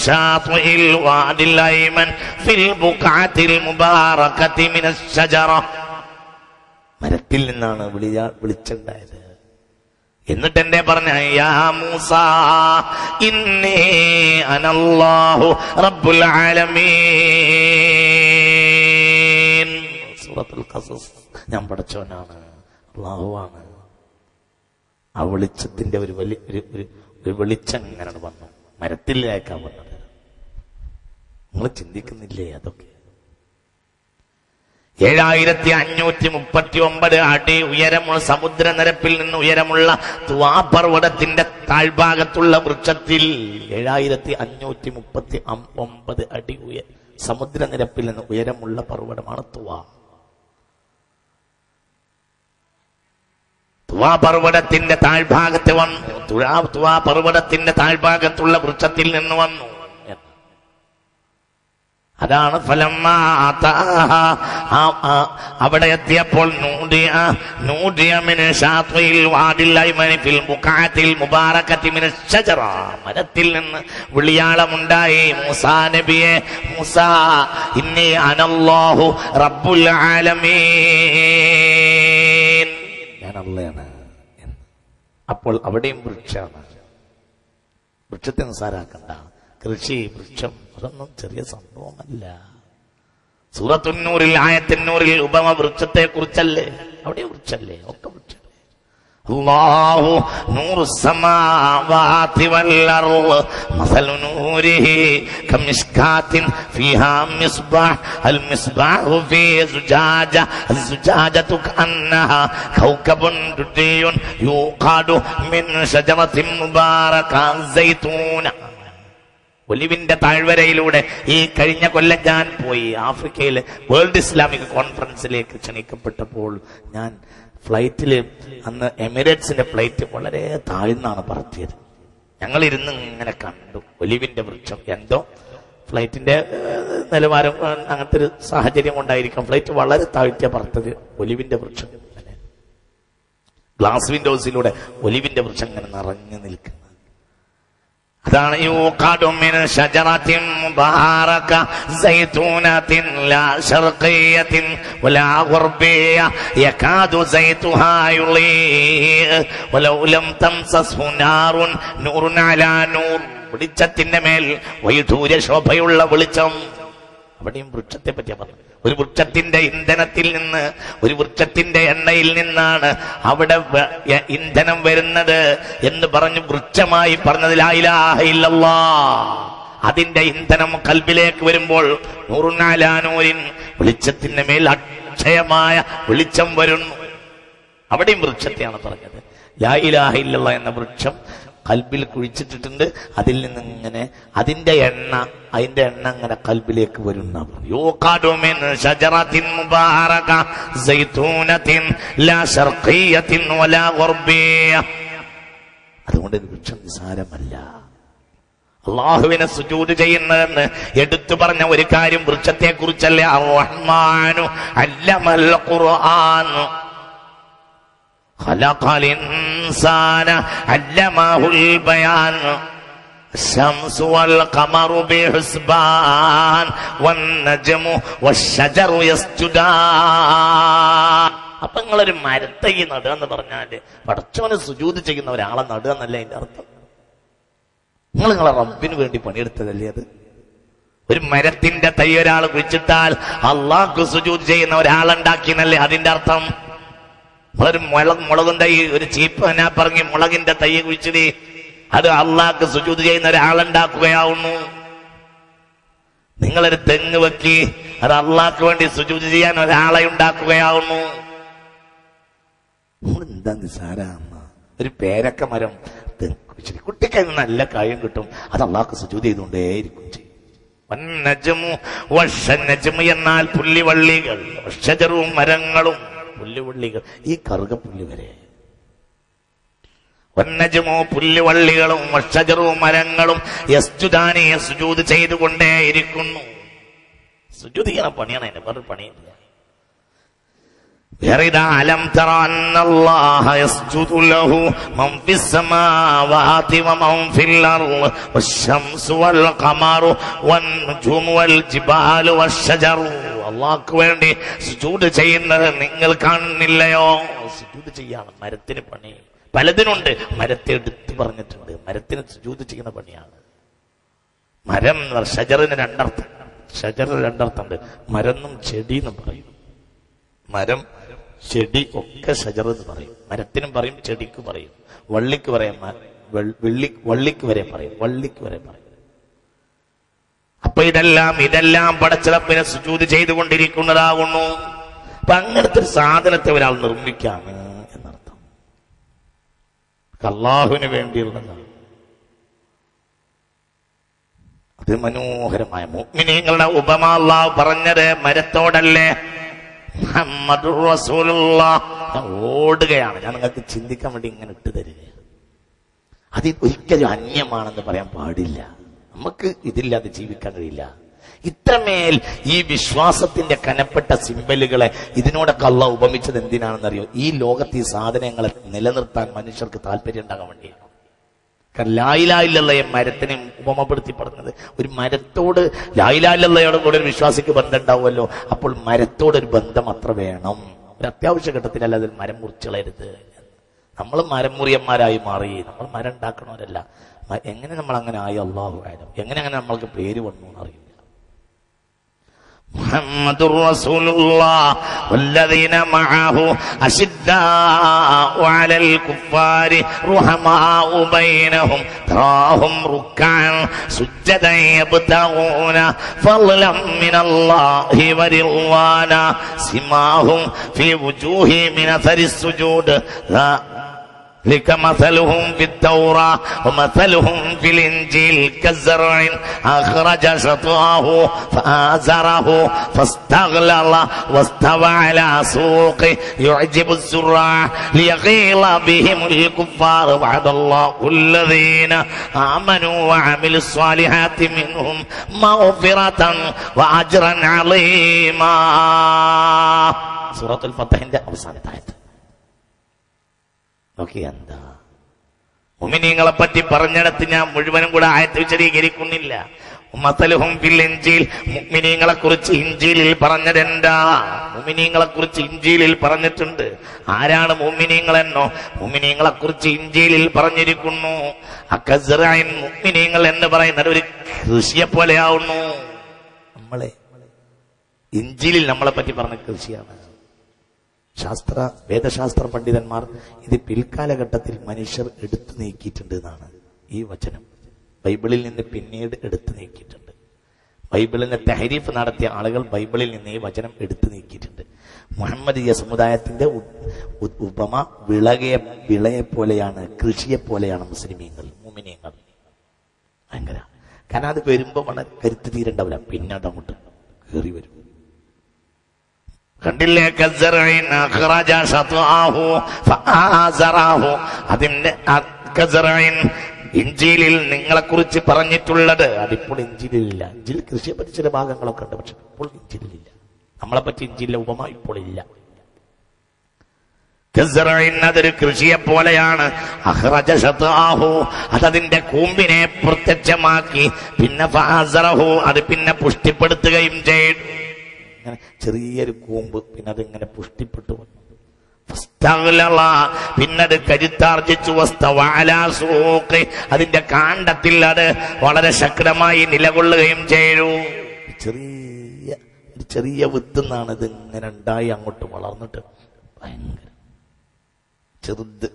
شاطئ الوادي الأيمن في البقعة المباركة من الشجرة. മരത്തിൽ നിന്നാണ് വിളിച്ചുണ്ടായത്. എന്നിട്ട് എന്നെ പറഞ്ഞ യാ മൂസ ഇന്നി അനല്ലാഹു റബ്ബുൽ ആലമീൻ. സൂറത്തുൽ ഖസസ്. ഞാൻ പടച്ചവനാണ്, അല്ലാഹുവാണ്. ആ വെളിച്ചത്തിന്റെ ഒരു വലിയ ഒരു വെളിച്ചം ഇങ്ങനെ വന്നു, മരത്തിലേക്കാ വന്നത്. നിങ്ങൾ ചിന്തിക്കുന്നില്ലേ അതൊക്കെ? 7539 അടി ഉയരമുള്ള സമുദ്രനിരപ്പിൽ നിന്ന് ഉയരമുള്ള തുവാ പർവ്വതത്തിന്റെ താഴ്ഭാഗത്തുള്ള വൃക്ഷത്തിൽ 7539 അടി സമുദ്രനിരപ്പിൽ നിന്ന് ഉയരമുള്ള പർവ്വതമാണ് തുവാ. തുവാ പർവ്വതത്തിന്റെ താഴ്ഭാഗത്ത് വന്നു. തുവാ പർവ്വതത്തിന്റെ താഴ്ഭാഗത്തുള്ള വൃക്ഷത്തിൽ നിന്ന് വന്നു. അതാണ് ഫലമ്മാ അവിടെ എത്തിയപ്പോൾ നൂദിയ മിൻ ശാത്വിൽ വാദിൽ അയ്മനി ഫിൽ ബുഖഅത്തിൽ മുബാറകതി മിൻ അശ്ശജറ. മരത്തിൽ നിന്ന് വിളിയാളമുണ്ടായി. മൂസാ നബിയെ, മൂസാ ഇന്നി അനല്ലാഹു റബ്ബുൽ ആലമീൻ. ചെയ്യുന്നതാണ് എന്ന്. അപ്പോൾ അവിടെയും വൃക്ഷമാണ്. വൃക്ഷത്തെ നിസ്സാരാക്കണ്ട. കൃഷി, വൃക്ഷം അതൊന്നും ചെറിയ സംഭവമല്ല. സൂറത്തുന്നൂറിൽ ആയത്തുന്നൂറിൽ ഉപമ വൃക്ഷത്തെ കുറിച്ചല്ലേ? അവിടെ വൃക്ഷല്ലേ? ഒക്കെ വൃക്ഷല്ലേ? അല്ലാഹു നൂറുസ് സമാവാതി വൽ അർള് മസലു നൂരിഹി കമിസ്കാത്തിൻ ഫീഹാ മിസ്ബാഹ് അൽ മിസ്ബാഹു ഫീ സുജാജ അൽ സുജാജതു കഅന്നഹാ കൗകബുൻ ദുരിയുൻ യൂഖാദു മിൻ ഷജറത്തിൻ മുബാറക സൈതൂന. ഒലിവിന്റെ താഴ്വരയിലൂടെ ഈ കഴിഞ്ഞ കൊല്ലം ഞാൻ പോയി. ആഫ്രിക്കയിലെ വേൾഡ് ഇസ്ലാമിക് കോൺഫറൻസിലേക്ക് ക്ഷണിക്കപ്പെട്ടപ്പോൾ ഞാൻ ഫ്ലൈറ്റിൽ, അന്ന് എമിറേറ്റ്സിന്റെ ഫ്ലൈറ്റ് വളരെ താഴ്ന്നാണ് പറത്തിയത്. ഞങ്ങൾ ഇരുന്ന് ഇങ്ങനെ കണ്ടു ഒലിവിന്റെ വൃക്ഷം. എന്തോ ഫ്ലൈറ്റിന്റെ നിലവാരം അങ്ങനത്തെ ഒരു സാഹചര്യം കൊണ്ടായിരിക്കാം ഫ്ലൈറ്റ് വളരെ താഴ്ത്തിയ പറത്തത്. ഒലിവിന്റെ വൃക്ഷം ഇങ്ങനെ ഗ്ലാസ് വിൻഡോസിലൂടെ ഒലിവിന്റെ വൃക്ഷം ഇങ്ങനെ നിറഞ്ഞു നിൽക്കുന്നു. അതാണ് യൂഖാദു മിൻ ഷജറത്തിൻ മുബാറക സൈതൂനത്തിൻ ലാ ശർഖിയത്തിൻ വലാ ഗർബിയ യകാദു സൈതുഹാ യുളീ വലൗ ലം തംസസ്ഹു നാറുൻ നൂറുൻ അലാ നൂർ. വെളിച്ചത്തിന്റെ മേൽ വൈദൂര്യ ശോഭയുള്ള വെളിച്ചം. അവിടെയും വൃക്ഷത്തെ പറ്റിയാ പറഞ്ഞു. ഒരു വൃക്ഷത്തിന്റെ ഇന്ധനത്തിൽ നിന്ന്, ഒരു വൃക്ഷത്തിന്റെ എണ്ണയിൽ നിന്നാണ് അവിടെ ഇന്ധനം വരുന്നത് എന്ന് പറഞ്ഞു വൃക്ഷമായി പറഞ്ഞത് ലാ ഇലാഹ ഇല്ലല്ലാഹ്. അതിന്റെ ഇന്ധനം കൽബിലേക്ക് വരുമ്പോൾ നൂറുൻ അലാ നൂരിൻ, വെളിച്ചത്തിന്റെ മേൽ അക്ഷയമായ വെളിച്ചം വരുന്നു. അവിടെയും വൃക്ഷത്തെയാണ് പറഞ്ഞത്. ലാ ഇലാഹ ഇല്ലല്ലാഹ് എന്ന വൃക്ഷം കൽബിൽ കുഴിച്ചിട്ടിട്ടുണ്ട്. അതിൽ നിന്ന് ഇങ്ങനെ അതിന്റെ എണ്ണ അങ്ങനെ കൽബിലേക്ക് വരുന്ന. യൂഖാദു മിൻ ഷജറത്തിൻ മുബാറക സൈതൂനത്തിൻ ലാ ശർഖിയത്തിൻ വലാ ഗർബിയ. അതുകൊണ്ട് വൃക്ഷം നിസാരമല്ല. അല്ലാഹുവിനെ സുജൂദ് ചെയ്യുന്നതെന്ന് എടുത്തു പറഞ്ഞ ഒരു കാര്യം വൃക്ഷത്തെ കുറിച്ചല്ലേ? അർ-റഹ്മാനു അല്ലമൽ ഖുർആൻ ഖലഖൽ ഇൻസാന അല്ലമഹുൽ ബയാൻ الشمس والقمر بحسبان والنجم والشجر يسجدان. അപ്പൊ നിങ്ങളൊരു മരത്തൈ നടുക എന്ന് പറഞ്ഞാല് പടച്ചവന് സുജൂദ് ചെയ്യുന്ന ഒരാളെ നടുക എന്നല്ല അതിന്റെ അർത്ഥം. നിങ്ങളെ റബ്ബിന് വേണ്ടി പണിയെടുത്തതല്ലേ അത്? ഒരു മരത്തിന്റെ തൈ ഒരാൾ കുഴിച്ചിട്ടാൽ അള്ളാഹ്ക്ക് സുജൂദ് ചെയ്യുന്ന ഒരാളുണ്ടാക്കി എന്നല്ലേ അതിന്റെ അർത്ഥം? ഒരു മുളകും തൈ, ഒരു ചീപ്പ് എന്നാ പറഞ്ഞ് മുളകിന്റെ തൈ കുഴിച്ചിട്ട് അത് അള്ളാഹ്ക്ക് സുജൂദ് ചെയ്യുന്ന ഒരാളുണ്ടാക്കുകയാവുന്നു. നിങ്ങളൊരു തെങ്ങ് വെക്കി അത് അള്ളാഹ്ക്ക് വേണ്ടി സുജൂദ് ചെയ്യാൻ ഒരാളെ ഉണ്ടാക്കുകയാവുന്നു. എന്താ നിസാരാമ്മ? ഒരു പേരക്ക മരം കുട്ടിക്ക് നല്ല കാര്യം കിട്ടും, അത് അള്ളാഹ്ക്ക് സുജൂദ് ചെയ്തുകൊണ്ടേയിരിക്കും ചെയ്യും. എന്നാൽ പുല്ലിവള്ളികൾ, ഷജറും മരങ്ങളും, പുല്ലുവള്ളികൾ, ഈ കറുകപ്പുല്ല് വരെ. വന്നജമോ പുല്ലുവള്ളികളും ഷജറും മരങ്ങളും യസ്ജുദാനി സുജൂദ് ചെയ്തുകൊണ്ടേയിരിക്കുന്നു. സുജൂദ് ചെയ്യണ പണിയാണ്, അതിന്റെ വേറെ പണിയില്ല. അലം തറ അന്നല്ലാഹ യസ്ജുദു ലഹു മൻ ഫിസ് സമാവാതി വമൻ ഫിൽ അർള് വശംസു വൽ ഖമറു വൻനുജൂമു വൽ ജിബാലു വശജറു. അല്ലാഹുവിന് വേണ്ടി സുജൂദ് ചെയ്യുന്നത് നിങ്ങൾ കാണുന്നില്ലയോ? സുജൂദ് ചെയ്യാണ്. മരത്തിന് പണി പലതിനുണ്ട്. മരത്തെ എടുത്തു പറഞ്ഞിട്ടുണ്ട്. മരത്തിന് സുജൂദ് ചെയ്യുന്ന പണിയാണ്. മരം ഷജറിന് രണ്ടർത്ഥം. ഷജറിന് രണ്ടർത്ഥമുണ്ട്. മരന്നും ചെടി എന്നും പറയും. മരം, ചെടി ഒക്കെ ഷജർ എന്ന് പറയും. മരത്തിനും പറയും, ചെടിക്ക് പറയും, വള്ളിക്ക് പറയാം, വള്ളിക്ക് വരെ പറയും, വള്ളിക്ക് വരെ പറയും. അപ്പൊ ഇതെല്ലാം പടച്ചറപ്പിനെ സുജൂദ് ചെയ്തുകൊണ്ടിരിക്കുന്നതാകുന്നു. അപ്പൊ അങ്ങനത്തെ ഒരു സാധനത്തെ ഒരാൾ നിർമ്മിക്കാണ് എന്നർത്ഥം. അല്ലാഹുവിന് വേണ്ടിയുള്ളതാണ്. അത് മനോഹരമായ മുഅ്മിനീങ്ങളുടെ ഉപമ അല്ലാഹു പറഞ്ഞത് മരത്തോടല്ലേ? മുഹമ്മദുർ റസൂലുള്ളാഹ്. ഞാൻ ഓടുകയാണ്, ഞാൻ നിങ്ങൾക്ക് ചിന്തിക്കാൻ വേണ്ടി ഇങ്ങനെ ഇട്ട് തരികയാണ്. അത് ഒരിക്കലും അന്യമാണെന്ന് പറയാൻ പാടില്ല. നമുക്ക് ഇതില്ലാതെ ജീവിക്കാൻ കഴിയില്ല. ഇത്രമേൽ ഈ വിശ്വാസത്തിന്റെ കനപ്പെട്ട സിംബലുകളെ ഇതിനോടൊക്കെ അള്ളാഹ് ഉപമിച്ചത് എന്തിനാണെന്നറിയോ? ഈ ലോകത്ത് ഈ സാധനങ്ങളെ നിലനിർത്താൻ മനുഷ്യർക്ക് താല്പര്യം ഉണ്ടാകാൻ വേണ്ടിയാണ്. കാരണം ലാ ഇലാഹ ഇല്ലല്ലാഹ് മരത്തിനെ ഉപമപ്പെടുത്തി പറഞ്ഞത്. ഒരു മരത്തോട് ലാ ഇലാഹ ഇല്ലല്ലാഹയോട് കൂടെ ഒരു വിശ്വാസിക്ക് ബന്ധം ഉണ്ടാവുമല്ലോ, അപ്പോൾ മരത്തോടൊരു ബന്ധം അത്ര വേണം. ഒരു അത്യാവശ്യ ഘട്ടത്തിലല്ല അതിൽ മരം മുറിച്ചുകളയരുത്. നമ്മൾ മരമുറിയന്മാരായി മാറി. നമ്മൾ മരം ഉണ്ടാക്കണവരല്ല. എങ്ങനെ നമ്മൾ അങ്ങനെ ആയി അല്ലാഹു അഅലം. എങ്ങനെ നമ്മൾക്ക് പേര് വന്നു എന്നറിയില്ല. മുഹമ്മദുർ റസൂലുള്ളാഹ് വല്ലദീന മഅഹു അശിദ്ദാഉ അലൽ കുഫാരി റുഹമാഉ ബൈനഹും തറാഹും റുക്അൻ സുജ്ജദൻ യബ്തഗൂന ഫളലൻ മിനല്ലാഹി വറിദ്വാന സിമാഹും ഫീ വുജൂഹി മിൻ അഥരിസ് സുജൂദ് لك مثلهم في التوراة ومثلهم في الإنجيل كالزرع أخرج شطأه فآزره فاستغلظ واستوى على سوقه يعجب الزراع ليغيظ بهم الكفار وعد الله الذين آمنوا وعملوا الصالحات منهم مغفرة وأجرا عظيما. സൂറത്തുൽ ഫത്ഹിന്റെ അവസാനത്തെ ആയത്ത് നോക്കി. എന്താ മുഅ്മിനീങ്ങളെ പറ്റി പറഞ്ഞിടത്ത് ഞാൻ മുഴുവനും കൂടെ ആയത്ത് വിശദീകരിക്കുന്നില്ല. മസലുഹും ഫിൽ ഇൻജീൽ, മുഅ്മിനീങ്ങളെ കുറിച്ച് ഇൻജീലിൽ പറഞ്ഞതെന്താ? മുഅ്മിനീങ്ങളെ കുറിച്ച് ഇൻജീലിൽ പറഞ്ഞിട്ടുണ്ട്. ആരാണ് മുഅ്മിനീങ്ങളെന്നോ? മുഅ്മിനീങ്ങളെ കുറിച്ച് ഇൻജീലിൽ പറഞ്ഞിരിക്കുന്നു. അകസ്റഇൻ, മുഅ്മിനീങ്ങൾ എന്ന് പറയുന്നത് ഒരു കൃഷിയെ പോലെയാവുന്നു. നമ്മളെ ഇൻജീലിൽ നമ്മളെ പറ്റി പറഞ്ഞ കൃഷിയാണ്. വേദശാസ്ത്ര പണ്ഡിതന്മാർ ഇത് പിൽക്കാലഘട്ടത്തിൽ മനുഷ്യർ എടുത്തു നീക്കിയിട്ടുണ്ട് എന്നാണ് ഈ വചനം. ബൈബിളിൽ നിന്ന് പിന്നീട് എടുത്തു നീക്കിയിട്ടുണ്ട്. ബൈബിളിനെ തഹരീഫ് നടത്തിയ ആളുകൾ ബൈബിളിൽ നിന്ന് ഈ വചനം എടുത്തു നീക്കിയിട്ടുണ്ട്. മുഹമ്മദീയ സമുദായത്തിന്റെ ഉപമ വിളയെ പോലെയാണ്, കൃഷിയെ പോലെയാണ് മുസ്ലിമീങ്ങൾ, മുഅ്മിനീങ്ങൾ. ഭയങ്കര. കാരണം അത് വരുമ്പോ വളരെ കരുത്ത് തീരണ്ടാവില്ല, പിന്നെ അതങ്ങോട്ട് കയറി വരും. കണ്ടില്ലേ? അതിന്റെ ഇഞ്ചീലിൽ നിങ്ങളെ കുറിച്ച് പറഞ്ഞിട്ടുള്ളത് അതിപ്പോൾ ഇഞ്ചീലില്ല. ഇഞ്ചിൽ കൃഷിയെ പറ്റി ചില ഭാഗങ്ങളൊക്കെ ഉണ്ട്, പക്ഷെ ഇപ്പോൾ ഇഞ്ചിലില്ല. നമ്മളെ പറ്റി ഇഞ്ചിലെ ഉപമ ഇപ്പോൾ ഇല്ല. അതൊരു കൃഷിയെ പോലെയാണ്. അതതിന്റെ കൂമ്പിനെ പ്രത്യക്ഷമാക്കി പിന്നെ അത് പിന്നെ പുഷ്ടിപ്പെടുത്തുകയും ചെയ്തു. ചെറിയൊരു കൂമ്പ്, പിന്നെ അതിങ്ങനെ പുഷ്ടിപ്പെട്ടു വന്നു. പിന്നത് കരുത്താർജിച്ചു. അതിന്റെ കാണ്ഡത്തിൽ അത് വളരെ ശക്തമായി നിലകൊള്ളുകയും ചെയ്തു. ചെറിയ വിത്തുന്നാണ് ഇത് ഇങ്ങനെ ഉണ്ടായി അങ്ങോട്ട് വളർന്നിട്ട് ഭയങ്കര ചെറുത്.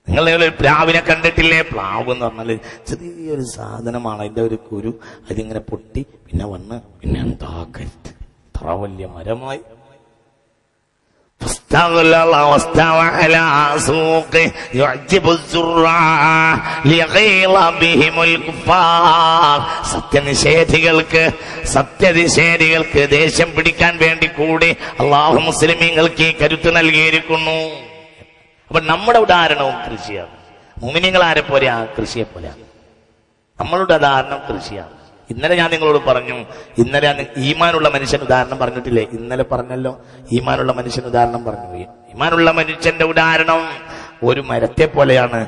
നിങ്ങൾ ഒരു പ്ലാവിനെ കണ്ടിട്ടില്ലേ? പ്ലാവ് എന്ന് പറഞ്ഞാല് ചെറിയൊരു സാധനമാണ്. അതിന്റെ ഒരു കുരു അതിങ്ങനെ പൊട്ടി പിന്നെ വന്ന് പിന്നെ എന്താ കരുത്ത്, അത്ര വലിയ മരമായി. സത്യനിഷേധികൾക്ക് ദേഷ്യം പിടിക്കാൻ വേണ്ടി കൂടി അള്ളാഹു മുസ്ലിമീങ്ങൾക്ക് ഈ കരുത്ത് നൽകിയിരിക്കുന്നു. അപ്പൊ നമ്മുടെ ഉദാഹരണവും കൃഷിയാണ്. മുഅ്മിനീങ്ങൾ ആരെ പോലെയാ? കൃഷിയെ പോലെയാണ്. നമ്മളുടെ ഉദാഹരണം കൃഷിയാണ്. ഇന്നലെ ഞാൻ നിങ്ങളോട് പറഞ്ഞു, ഇന്നലെ ഈമാനുള്ള മനുഷ്യൻ ഉദാഹരണം പറഞ്ഞിട്ടില്ലേ? ഇന്നലെ പറഞ്ഞല്ലോ, ഈമാനുള്ള മനുഷ്യൻ ഉദാഹരണം പറഞ്ഞു. ഈമാനുള്ള മനുഷ്യന്റെ ഉദാഹരണം ഒരു മരത്തെ പോലെയാണ്.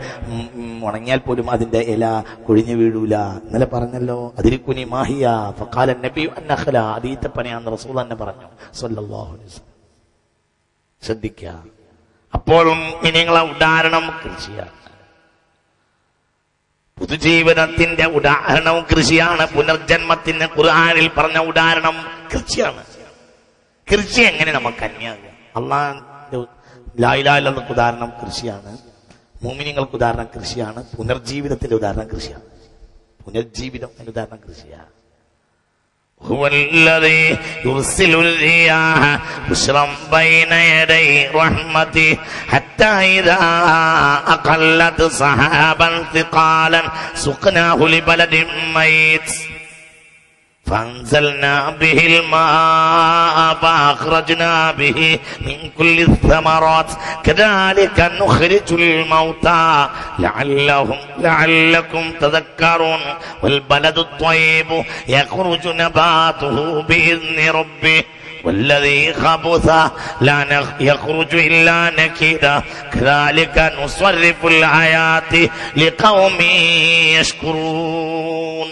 ഉണങ്ങിയാൽ പോലും അതിന്റെ ഇല കൊഴിഞ്ഞു വീഴൂല. ഇന്നലെ പറഞ്ഞല്ലോ. അതിരിക്കുനി മാഹിയ ഫഖാല നബി അന്നഖല, അതീത്തപ്പനയാന്ന് റസൂൽ തന്നെ പറഞ്ഞു സ്വല്ലല്ലാഹു അലൈഹി വസല്ലം. ശ്രദ്ധിക്കുക. അപ്പോഴും നിങ്ങളെ ഉദാഹരണം കൃഷിയാണ്. പുതുജീവനത്തിന്റെ ഉദാഹരണവും കൃഷിയാണ്. പുനർജന്മത്തിന് ഖുർആനിൽ പറഞ്ഞ ഉദാഹരണം കൃഷിയാണ്. കൃഷി എങ്ങനെ നമുക്ക് അന്യാകുക? അള്ളാഹുവിന്റെ ലാ ഇലാഹ ഇല്ലല്ലാഹ് ഉദാഹരണം കൃഷിയാണ്. മുഅ്മിനീങ്ങൾക്ക് ഉദാഹരണം കൃഷിയാണ്. പുനർജീവിതത്തിന്റെ ഉദാഹരണം കൃഷിയാണ്. പുനർജീവിതം എന്ന ഉദാഹരണം കൃഷിയാണ്. هو الذي يرسل الرياح بشرا بين يدي رحمته حتى إذا أقلت سحابا ثقالا سقناه لبلد ميت فأنزلنا به الماء فأخرجنا به من كل الثمرات كذلك نخرج الموتى لعلكم تذكرون والبلد الطيب يخرج نباته بإذن ربه والذي خبث لا يخرج إلا نكدا كذلك نصرف الآيات لقوم يشكرون.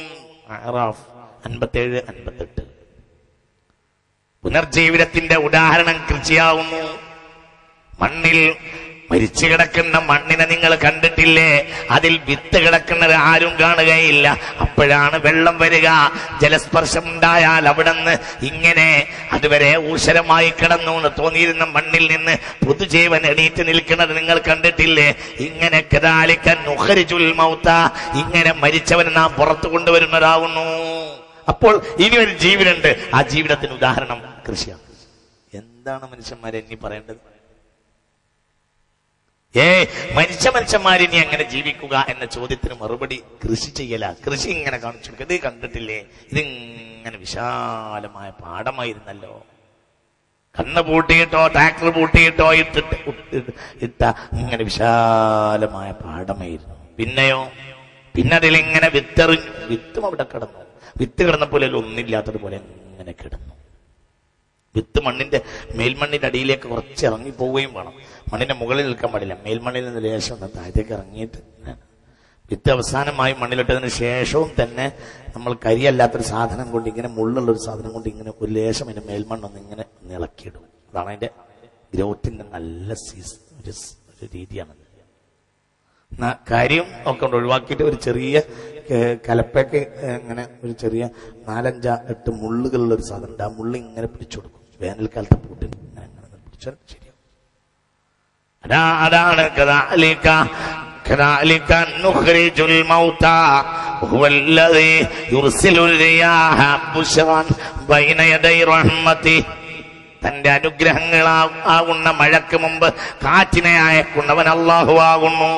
أعراف 57-58. പുനർജീവിതത്തിന്റെ ഉദാഹരണം കൃഷിയാവുന്നു. മരിച്ചു കിടക്കുന്ന മണ്ണിനെ നിങ്ങൾ കണ്ടിട്ടില്ലേ? അതിൽ വിത്ത് കിടക്കുന്നത് ആരും കാണുകയില്ല. അപ്പോഴാണ് വെള്ളം വരിക. ജലസ്പർശം ഉണ്ടായാൽ അവിടുന്ന് ഇങ്ങനെ അതുവരെ ഊഷരമായി കിടന്നു എന്ന് തോന്നിയിരുന്ന മണ്ണിൽ നിന്ന് പുതുജീവൻ എണീറ്റ് നിൽക്കുന്നത് നിങ്ങൾ കണ്ടിട്ടില്ലേ? ഇങ്ങനെ കദാലിക നുഖ്രിജുൽ മൗത, ഇങ്ങനെ മരിച്ചവനെ നാം പുറത്തു കൊണ്ടുവരുന്നതാവുന്നു. അപ്പോൾ ഇനി ഒരു ജീവനുണ്ട്. ആ ജീവിതത്തിന് ഉദാഹരണം കൃഷിയാണ്. എന്താണ് മനുഷ്യന്മാരെ ഇനി പറയേണ്ടത്? മനുഷ്യന്മാരിനി എങ്ങനെ ജീവിക്കുക എന്ന ചോദ്യത്തിന് മറുപടി കൃഷി ചെയ്യല. കൃഷി ഇങ്ങനെ കാണിച്ചു കൊടുക്കുക. ഇത് കണ്ടിട്ടില്ലേ? ഇതിങ്ങനെ വിശാലമായ പാടമായിരുന്നല്ലോ. കണ്ണ് പൂട്ടിയിട്ടോ ട്രാക്ടർ പൂട്ടിയിട്ടോ ഇട്ട ഇങ്ങനെ വിശാലമായ പാടമായിരുന്നു. പിന്നെയോ പിന്നെ അതിലിങ്ങനെ വിത്തും അവിടെ കിടന്നു. വിത്ത് കിടന്നപ്പോലെ ഒന്നില്ലാത്തതുപോലെ ഇങ്ങനെ കിടന്നു. വിത്ത് മണ്ണിന്റെ മേൽമണ്ണിന്റെ അടിയിലേക്ക് കുറച്ച് ഇറങ്ങി പോവുകയും വേണം. മണ്ണിന്റെ മുകളിൽ നിൽക്കാൻ പാടില്ല. മേൽമണ്ണിൽ നിന്ന് ലേശം താഴത്തേക്ക് ഇറങ്ങിയിട്ട് വിത്ത് അവസാനമായി മണ്ണിലിട്ടതിന് ശേഷവും തന്നെ നമ്മൾ കരിയല്ലാത്തൊരു സാധനം കൊണ്ട് ഇങ്ങനെ മുള്ളുള്ളൊരു സാധനം കൊണ്ട് ഇങ്ങനെ ഒരു ലേശം അതിന്റെ മേൽമണ്ണൊന്ന് ഇങ്ങനെ ഇളക്കിയിടും. അതാണ് അതിന്റെ ഗ്രോത്തിന്റെ നല്ല ഒരു രീതിയാണ്. കാര്യം ഒക്കെ ഒഴിവാക്കിയിട്ട് ഒരു ചെറിയ കലപ്പയ്ക്ക് ഇങ്ങനെ ഒരു ചെറിയ 4-5-8 മുള്ളുകളുള്ള ഒരു സാധനം ഉണ്ട്. ആ മുള്ള് ഇങ്ങനെ പിടിച്ചു കൊടുക്കും. വേനൽക്കാലത്തെ പൂട്ടിന് അങ്ങനെ പിടിച്ചാൽ ശരിയാവും. അതാണ് كذلك نخرج الموتى هو الذي يرسل الرياح بشرا بين يدي رحمته. തന്റെ അനുഗ്രഹങ്ങളാകുന്ന മഴയ്ക്ക് മുമ്പ് കാറ്റിനെ അയക്കുന്നവൻ അല്ലാഹു ആകുന്നു.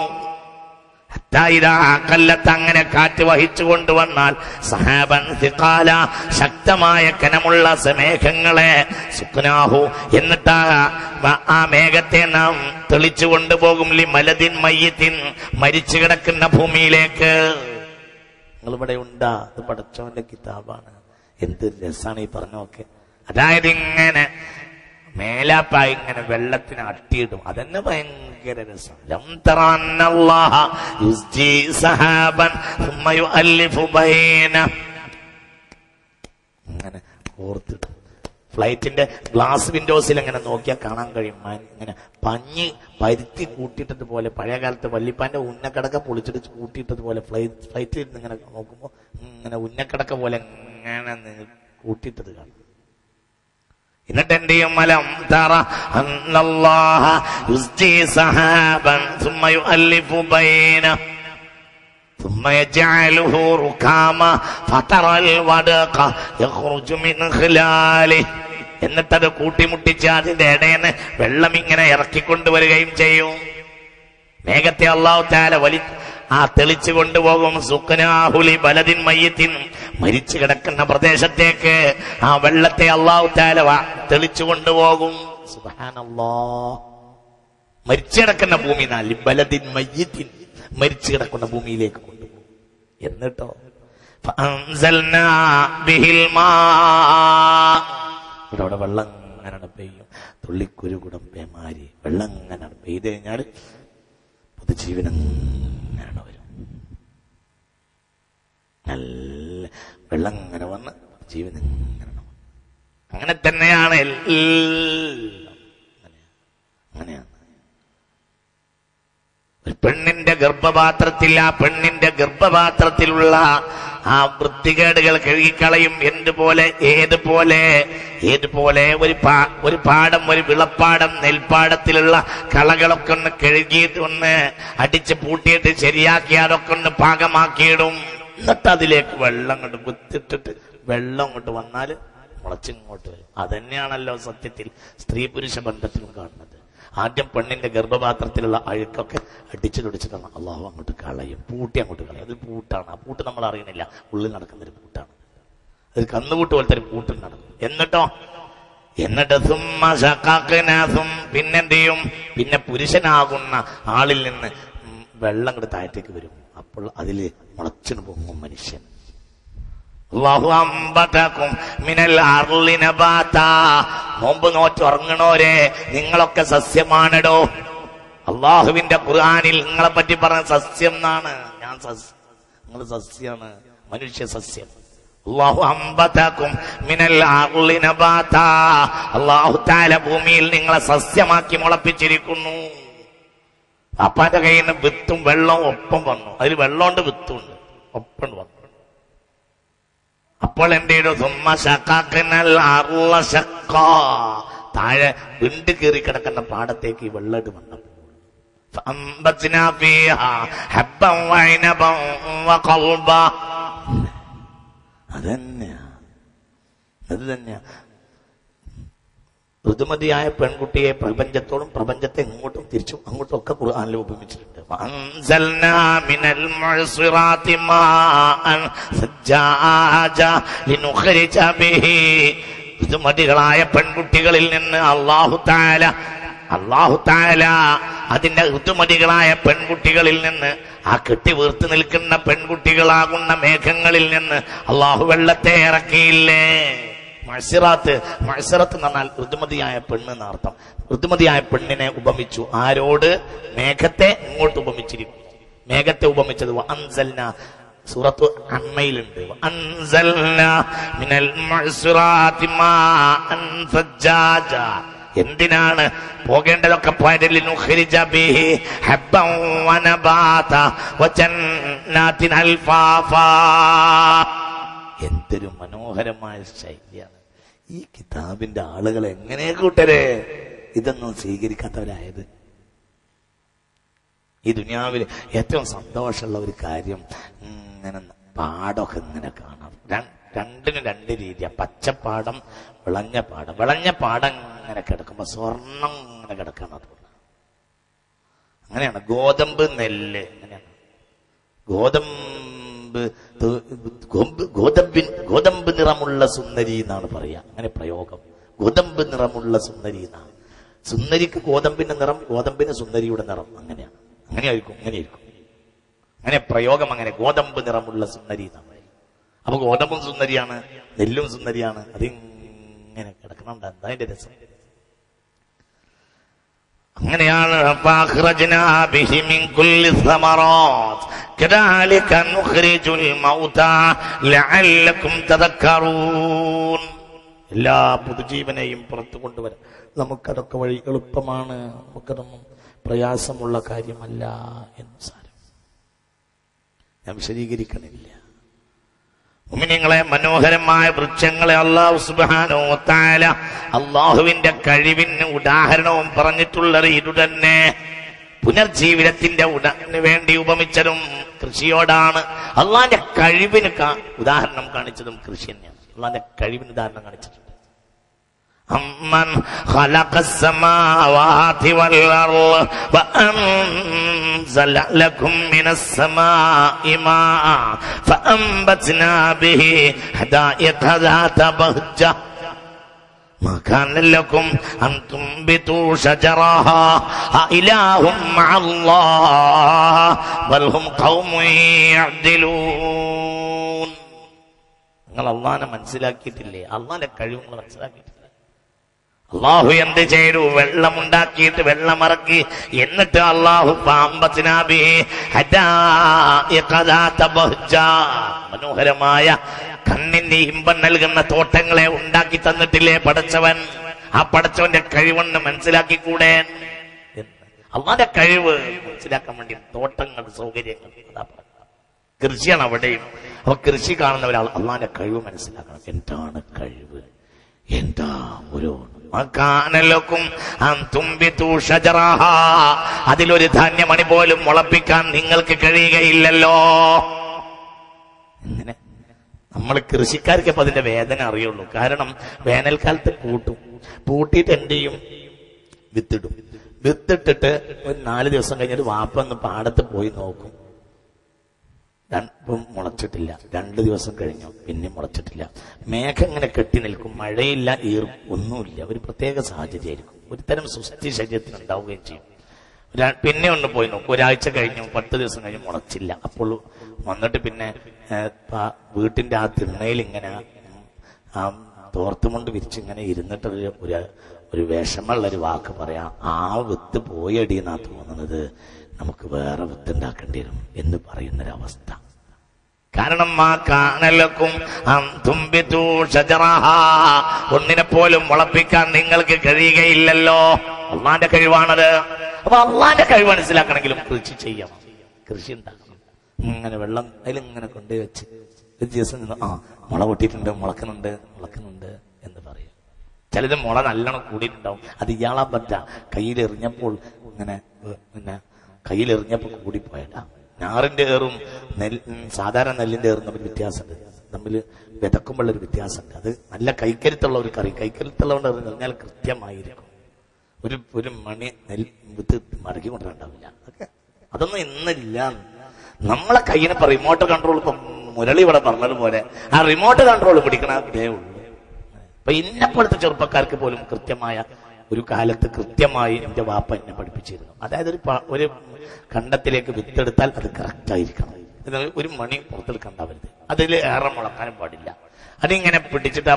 അങ്ങനെ കാറ്റ് വഹിച്ചു കൊണ്ടുവന്നാൽ സഹാബൻ സിഖാല, ശക്തമായ കനമുള്ള മേഘങ്ങളെ സുഖ്നാഹു, എന്നിട്ട് ആ മേഘത്തെ നാം തെളിച്ചു കൊണ്ടുപോകും മലദിൻ മയ്യത്തിൻ, മരിച്ചു കിടക്കുന്ന ഭൂമിയിലേക്ക്. നിങ്ങളിവിടെ ഉണ്ടാ? അത് പടച്ചവന്റെ കിതാബാണ്. എന്ത് രസാണ് ഈ പറഞ്ഞൊക്കെ. അതായത് ഇങ്ങനെ മേലാപ്പായി ഇങ്ങനെ വെള്ളത്തിന് അട്ടിയിടും. അതന്നെ ഭയങ്കര രസം. ഇങ്ങനെ ഓർത്തിട്ട് ഫ്ലൈറ്റിന്റെ ഗ്ലാസ് വിൻഡോസിൽ ഇങ്ങനെ നോക്കിയാൽ കാണാൻ കഴിയും. ഇങ്ങനെ പഞ്ഞി പരുത്തി കൂട്ടിയിട്ടതുപോലെ, പഴയ കാലത്ത് വല്ലിപ്പാന്റെ ഉന്നക്കടക്ക പൊളിച്ചിട്ട് കൂട്ടിയിട്ടതുപോലെ ഫ്ലൈറ്റിൽ ഇരുന്ന് ഇങ്ങനെ നോക്കുമ്പോ ഇങ്ങനെ ഉന്നക്കടക്ക പോലെ ഇങ്ങനെ കൂട്ടിയിട്ടത് കാണും. എന്നിട്ട് എന്ത് ചെയ്യും? മലം തറ അന്നല്ലാഹ യുസ്ജി സഹാബൻ ثم يؤلف بينه ثم يجعله ركاما فترى الودق يخرج من خلاله. എന്നിട്ടത് കൂട്ടിമുട്ടിച്ച് അതിന്റെ ഇടയിൽ വെള്ളം ഇങ്ങനെ ഇറക്കിക്കൊണ്ടുവരികയും ചെയ്യും. മേഘത്തെ അല്ലാഹു തആല തെളിച്ചു കൊണ്ടുപോകും. സുഖനാഹുലി ബലദിൻ മയ്യത്തിൻ, മരിച്ചു കിടക്കുന്ന പ്രദേശത്തേക്ക് ആ വെള്ളത്തെ അല്ലാഹു തആല തെളിച്ചു കൊണ്ടുപോകും. സുബ്ഹാനല്ലാഹ്. മരിച്ചു കിടക്കുന്ന ഭൂമി ബലദിൻ മയ്യത്തിൻ, മരിച്ചു കിടക്കുന്ന ഭൂമിയിലേക്ക് കൊണ്ടുപോകും. എന്നിട്ടോ ഫഅൻസൽനാ ബിഹിൽ മാ, ഇവിടെ വെള്ളം അങ്ങനെ പെയ്യും. തുള്ളിക്കുരു കുടം പേമാരി വെള്ളം അങ്ങനെ പെയ്ത് കഴിഞ്ഞാൽ പുതുജീവനം വരും. നല്ല വെള്ളം ഇങ്ങനെ വന്ന് ജീവൻ ഇങ്ങനെ. അങ്ങനെ തന്നെയാണ് അങ്ങനെയാണ്. ഒരു പെണ്ണിന്റെ ഗർഭപാത്രത്തിൽ, ആ പെണ്ണിന്റെ ഗർഭപാത്രത്തിലുള്ള ആ വൃത്തികേടുകൾ കഴുകിക്കളയും. ഏതുപോലെ ഒരു പാടം, ഒരു വിളപ്പാടം, നെൽപ്പാടത്തിലുള്ള കളകളൊക്കെ ഒന്ന് കഴുകിയിട്ട് ഒന്ന് അടിച്ച് പൂട്ടിയിട്ട് ശരിയാക്കി അതൊക്കെ ഒന്ന് പാകമാക്കിയിടും. എന്നിട്ട് അതിലേക്ക് വെള്ളം കൊണ്ട് കുത്തിട്ടിട്ട് വെള്ളം അങ്ങോട്ട് വന്നാൽ മുളച്ചിങ്ങോട്ട് വരും. അതന്നെയാണല്ലോ സത്യത്തിൽ സ്ത്രീ പുരുഷ ബന്ധത്തിലും കാണുന്നത്. ആദ്യം പെണ്ണിന്റെ ഗർഭപാത്രത്തിലുള്ള അഴുക്കൊക്കെ അടിച്ചു തുടിച്ചിട്ടാണ് അള്ളാഹു അങ്ങോട്ട് കളയും, പൂട്ടി അങ്ങോട്ട് കളയും. അത് പൂട്ടാണ്. ആ പൂട്ട് നമ്മൾ അറിയുന്നില്ല, ഉള്ളിൽ നടക്കുന്നൊരു പൂട്ടാണ്. അത് കന്നുകൂട്ട് പോലത്തെ ഒരു പൂട്ടിൽ നടക്കും. എന്നിട്ട് പിന്നെന്ത് ചെയ്യും? പിന്നെ പുരുഷനാകുന്ന ആളിൽ നിന്ന് വെള്ളം കൂടെ താഴത്തേക്ക് വരും. അപ്പോൾ അതില് മുളച്ചിന് പോകും മനുഷ്യൻ. നോമ്പ് നോറ്റുറങ്ങണോരെ, നിങ്ങളൊക്കെ സസ്യമാണടോ. അള്ളാഹുവിന്റെ ഖുർആനിൽ നിങ്ങളെ പറ്റി പറഞ്ഞ സസ്യം എന്നാണ്. നിങ്ങൾ സസ്യാണ്, മനുഷ്യ സസ്യം. അള്ളാഹു തആല ഭൂമിയിൽ നിങ്ങളെ സസ്യമാക്കി മുളപ്പിച്ചിരിക്കുന്നു. വാപ്പാന്റെ കയ്യിൽ നിന്ന് വിത്തും വെള്ളവും ഒപ്പം വന്നു. അതിൽ വെള്ളമുണ്ട് വിത്തുണ്ട് ഒപ്പം വന്നു. അപ്പോൾ എന്ത് ചെയ്തു? താഴെ വിണ്ട് കീറി കിടക്കുന്ന പാടത്തേക്ക് ഈ വെള്ളം വന്നപ്പോൾ അത് തന്നെയാ ഋതുമതിയായ പെൺകുട്ടിയെ പ്രപഞ്ചത്തോടും പ്രപഞ്ചത്തെ ഇങ്ങോട്ടും തിരിച്ചും അങ്ങോട്ടും ഒക്കെ ഖുർആനിൽ ഉപമിച്ചിട്ടുണ്ട്. ഋതുമതികളായ പെൺകുട്ടികളിൽ നിന്ന് അല്ലാഹു തആല അതിന്റെ ഋതുമതികളായ പെൺകുട്ടികളിൽ നിന്ന് ആ കെട്ടി വീർത്ത് നിൽക്കുന്ന പെൺകുട്ടികളാകുന്ന മേഘങ്ങളിൽ നിന്ന് അള്ളാഹു വെള്ളത്തെ ഇറക്കിയില്ലേ. മഅ്സിറത്ത് എന്ന് പറഞ്ഞാൽ ഋതുമതിയായ പെണ്ണ് എന്നർത്ഥം. ഋതുമതിയായ പെണ്ണിനെ ഉപമിച്ചു. ആരോട്? മേഘത്തെ ഇങ്ങോട്ട് ഉപമിച്ചിരിക്കും. മേഘത്തെ ഉപമിച്ചത് അൻസൽന സൂറത്തു അമ്മയിലുണ്ട്. അൻസൽന മിനൽ മഅ്സിറാത്തി മാഅൻ സജ്ജാജ. എന്തിനാണ് പോകേണ്ടതൊക്കെ പോയതിൽ എന്തൊരു മനോഹരമായ ശൈലിയാണ് ഈ കിതാബിന്റെ ആളുകൾ. എങ്ങനെ കൂട്ടരെ ഇതൊന്നും സ്വീകരിക്കാത്തവരായത്? ഈ ദുനിയാവിൽ ഏറ്റവും സന്തോഷമുള്ള ഒരു കാര്യം ഇങ്ങനെ പാടമൊക്കെ ഇങ്ങനെ കാണാം. രണ്ടിനും രണ്ട് രീതിയാ. പച്ചപ്പാടം, വിളഞ്ഞ പാടം. വിളഞ്ഞ പാടം ഇങ്ങനെ കിടക്കുമ്പോ സ്വർണം ഇങ്ങനെ കിടക്കണം. അങ്ങനെയാണ്. ഗോതമ്പ്, നെല്ല് അങ്ങനെയാണ്. ഗോതമ്പ് നിറമുള്ള സുന്ദരി എന്നാണ് പറയാ. അങ്ങനെ പ്രയോഗം. ഗോതമ്പ് നിറമുള്ള സുന്ദരി എന്നാണ്. സുന്ദരിക്ക് ഗോതമ്പിന്റെ നിറം, ഗോതമ്പിന് സുന്ദരിയുടെ നിറം. അങ്ങനെയാണ്. അങ്ങനെയായിരിക്കും. അങ്ങനെ പ്രയോഗം. അങ്ങനെ ഗോതമ്പ് നിറമുള്ള സുന്ദരി എന്നാണ്. അപ്പൊ ഗോതമ്പും സുന്ദരിയാണ്, നെല്ലും സുന്ദരിയാണ്. അതിങ്ങനെ കിടക്കണുണ്ട്. എന്താ അതിന്റെ രസം? അങ്ങനെയാണ്. എല്ലാ പുതുജീവനെയും പുറത്തു കൊണ്ടുവരാം. നമുക്കതൊക്കെ വഴി എളുപ്പമാണ്, നമുക്കതൊന്നും പ്രയാസമുള്ള കാര്യമല്ല എന്ന് സാരം. ഞാൻ വിശദീകരിക്കണില്ല. മുഅ്മിനീങ്ങളെ, മനോഹരമായ വൃക്ഷങ്ങളെ അല്ലാഹു സുബ്ഹാനഹു വ തആല അല്ലാഹുവിന്റെ കഴിവിന് ഉദാഹരണവും പറഞ്ഞിട്ടുള്ളത് ഇത് തന്നെ. പുനർജീവിതത്തിന്റെ വേണ്ടി ഉപമിച്ചതും കൃഷിയോടാണ്. അള്ളാന്റെ കഴിവിന് ഉദാഹരണം കാണിച്ചതും കൃഷി തന്നെയാണ്. അള്ളാന്റെ കഴിവിന് ഉദാഹരണം കാണിച്ചിട്ടുണ്ട്. അമ്മൻ ഖലഖസ് സമാവാതി വൽ അർള് വഅൻസല ലക്കും മിനസ് സമാഇ മാഅ ഫഅൻബത്നാ ബിഹി ഹദായിഖ ദാത ബഹ്ജ മാ കാന ലക്കും അൻ തുംബിതു ശജറഹാ അഇലാഹും മഅല്ലാഹ് ബൽ ഹും ഖൗമുൻ യഅ്ദിലൂൻ. നിങ്ങൾ അള്ളാഹനെ മനസ്സിലാക്കിയിട്ടില്ലേ? അള്ളാന്റെ കഴിവ് നിങ്ങൾ മനസ്സിലാക്കിയിട്ടില്ല. അള്ളാഹു എന്ത് ചെയ്തു? വെള്ളമുണ്ടാക്കിയിട്ട് വെള്ളമിറക്കി. എന്നിട്ട് അള്ളാഹു മനോഹരമായ കണ്ണിന് ഇമ്പം നൽകുന്ന തോട്ടങ്ങളെ ഉണ്ടാക്കി തന്നിട്ടില്ലേ പടച്ചവൻ? ആ പടച്ചവന്റെ കഴിവെന്ന് മനസ്സിലാക്കിക്കൂടെ? അള്ളാന്റെ കഴിവ് മനസ്സിലാക്കാൻ വേണ്ടി തോട്ടങ്ങൾ, സൗകര്യങ്ങൾ, കൃഷിയാണ് അവിടെയും. അപ്പൊ കൃഷി കാണുന്ന ഒരാൾ അള്ളാന്റെ കഴിവ് മനസ്സിലാക്കണം. എന്താണ് കഴിവ്? എന്താ ഒരു അതിലൊരു ധാന്യമണി പോലും മുളപ്പിക്കാൻ നിങ്ങൾക്ക് കഴിയുകയില്ലല്ലോ. ഇങ്ങനെ നമ്മൾ കൃഷിക്കാർക്ക് ഇപ്പൊ അതിന്റെ വേദന അറിയുള്ളൂ. കാരണം വേനൽക്കാലത്ത് പൂട്ടിയിട്ട് എന്ത് ചെയ്യും? വിത്തിടും. വിത്തിട്ടിട്ട് ഒരു 4 ദിവസം കഴിഞ്ഞിട്ട് വാപ്പൊന്ന് പാടത്ത് പോയി നോക്കും. ഇപ്പം മുളച്ചിട്ടില്ല. 2 ദിവസം കഴിഞ്ഞു, പിന്നെ മുളച്ചിട്ടില്ല. മേഘം ഇങ്ങനെ കെട്ടി നിൽക്കും. മഴയില്ല, ഒന്നുമില്ല. ഒരു പ്രത്യേക സാഹചര്യമായിരിക്കും. ഒരു തരം സുസ്ഥി ശരീരത്തിന് ഉണ്ടാവുകയും ചെയ്യും. പിന്നെ ഒന്ന് പോയി നോക്കും. ഒരാഴ്ച കഴിഞ്ഞു, 10 ദിവസം കഴിഞ്ഞു, മുളച്ചില്ല. അപ്പോൾ വന്നിട്ട് പിന്നെ വീട്ടിന്റെ ആ തിണ്ണയിൽ ഇങ്ങനെ ആ തോർത്തുമുണ്ട് വിരിച്ചിങ്ങനെ ഇരുന്നിട്ട് ഒരു വിഷമുള്ളൊരു വാക്ക് പറയാം. ആ വിത്ത് പോയടി എന്നാ തോന്നുന്നത്, നമുക്ക് വേറെ വിത്ത് ഉണ്ടാക്കേണ്ടി വരും എന്ന് പറയുന്നൊരവസ്ഥ. കാരണം ഒന്നിനെ പോലും മുളപ്പിക്കാൻ നിങ്ങൾക്ക് കഴിയുകയില്ലല്ലോ. അള്ളാന്റെ കഴിവാണത്. അപ്പൊ അള്ളാന്റെ കഴിവ് മനസ്സിലാക്കണമെങ്കിലും കൃഷി ചെയ്യണം, കൃഷി ഉണ്ടാക്കണം. ഇങ്ങനെ വെള്ളം അതിലിങ്ങനെ കൊണ്ടുപോയി വെച്ച് ഒരു ദിവസം നിന്ന് മുള പൊട്ടിയിട്ടുണ്ട്, മുളക്കുന്നുണ്ട് എന്ന് പറയും. ചിലത് മുള നല്ലോണം കൂടിയിട്ടുണ്ടാവും, അത് ഇയാളാ പറ്റ കയ്യിലെറിഞ്ഞപ്പോൾ ഇങ്ങനെ കയ്യിലെറിഞ്ഞപ്പോൾ കൂടിപ്പോയതാ. ഞാറിന്റെ ഏറും സാധാരണ നെല്ലിന്റെ ഏറും തമ്മിൽ വ്യത്യാസമുണ്ട്, തമ്മിൽ വിതക്കുമ്പോഴൊരു വ്യത്യാസമുണ്ട്. അത് നല്ല കൈക്കരുത്തുള്ള ഒരു കറി, കൈക്കരുത്തുള്ളവണ്ട് എറിഞ്ഞാൽ കൃത്യമായിരിക്കും. ഒരു മണി വിത്ത് മടക്കി കൊണ്ടുവരണ്ടാവില്ല. അതൊന്നും ഇന്നില്ല. നമ്മളെ കയ്യിന് ഇപ്പൊ റിമോട്ട് കൺട്രോൾ, ഇപ്പൊ മുരളി ഇവിടെ പറഞ്ഞതുപോലെ ആ റിമോട്ട് കൺട്രോൾ പിടിക്കണ ഇതേ ഉള്ളൂ. അപ്പൊ ഇന്നെപ്പോഴത്തെ ചെറുപ്പക്കാർക്ക് പോലും കൃത്യമായ ഒരു കാലത്ത് കൃത്യമായി എന്റെ വാപ്പ എന്നെ പഠിപ്പിച്ചിരുന്നു. അതായത് ഒരു കണ്ടത്തിലേക്ക് വിത്തെടുത്താൽ അത് കറക്റ്റ് ആയിരിക്കണം, ഒരു മണി പുറത്തെടുക്കണ്ടാവരുത്, അതിൽ ഏറെ മുളക്കാനും പാടില്ല. അതിങ്ങനെ പിടിച്ചിട്ട്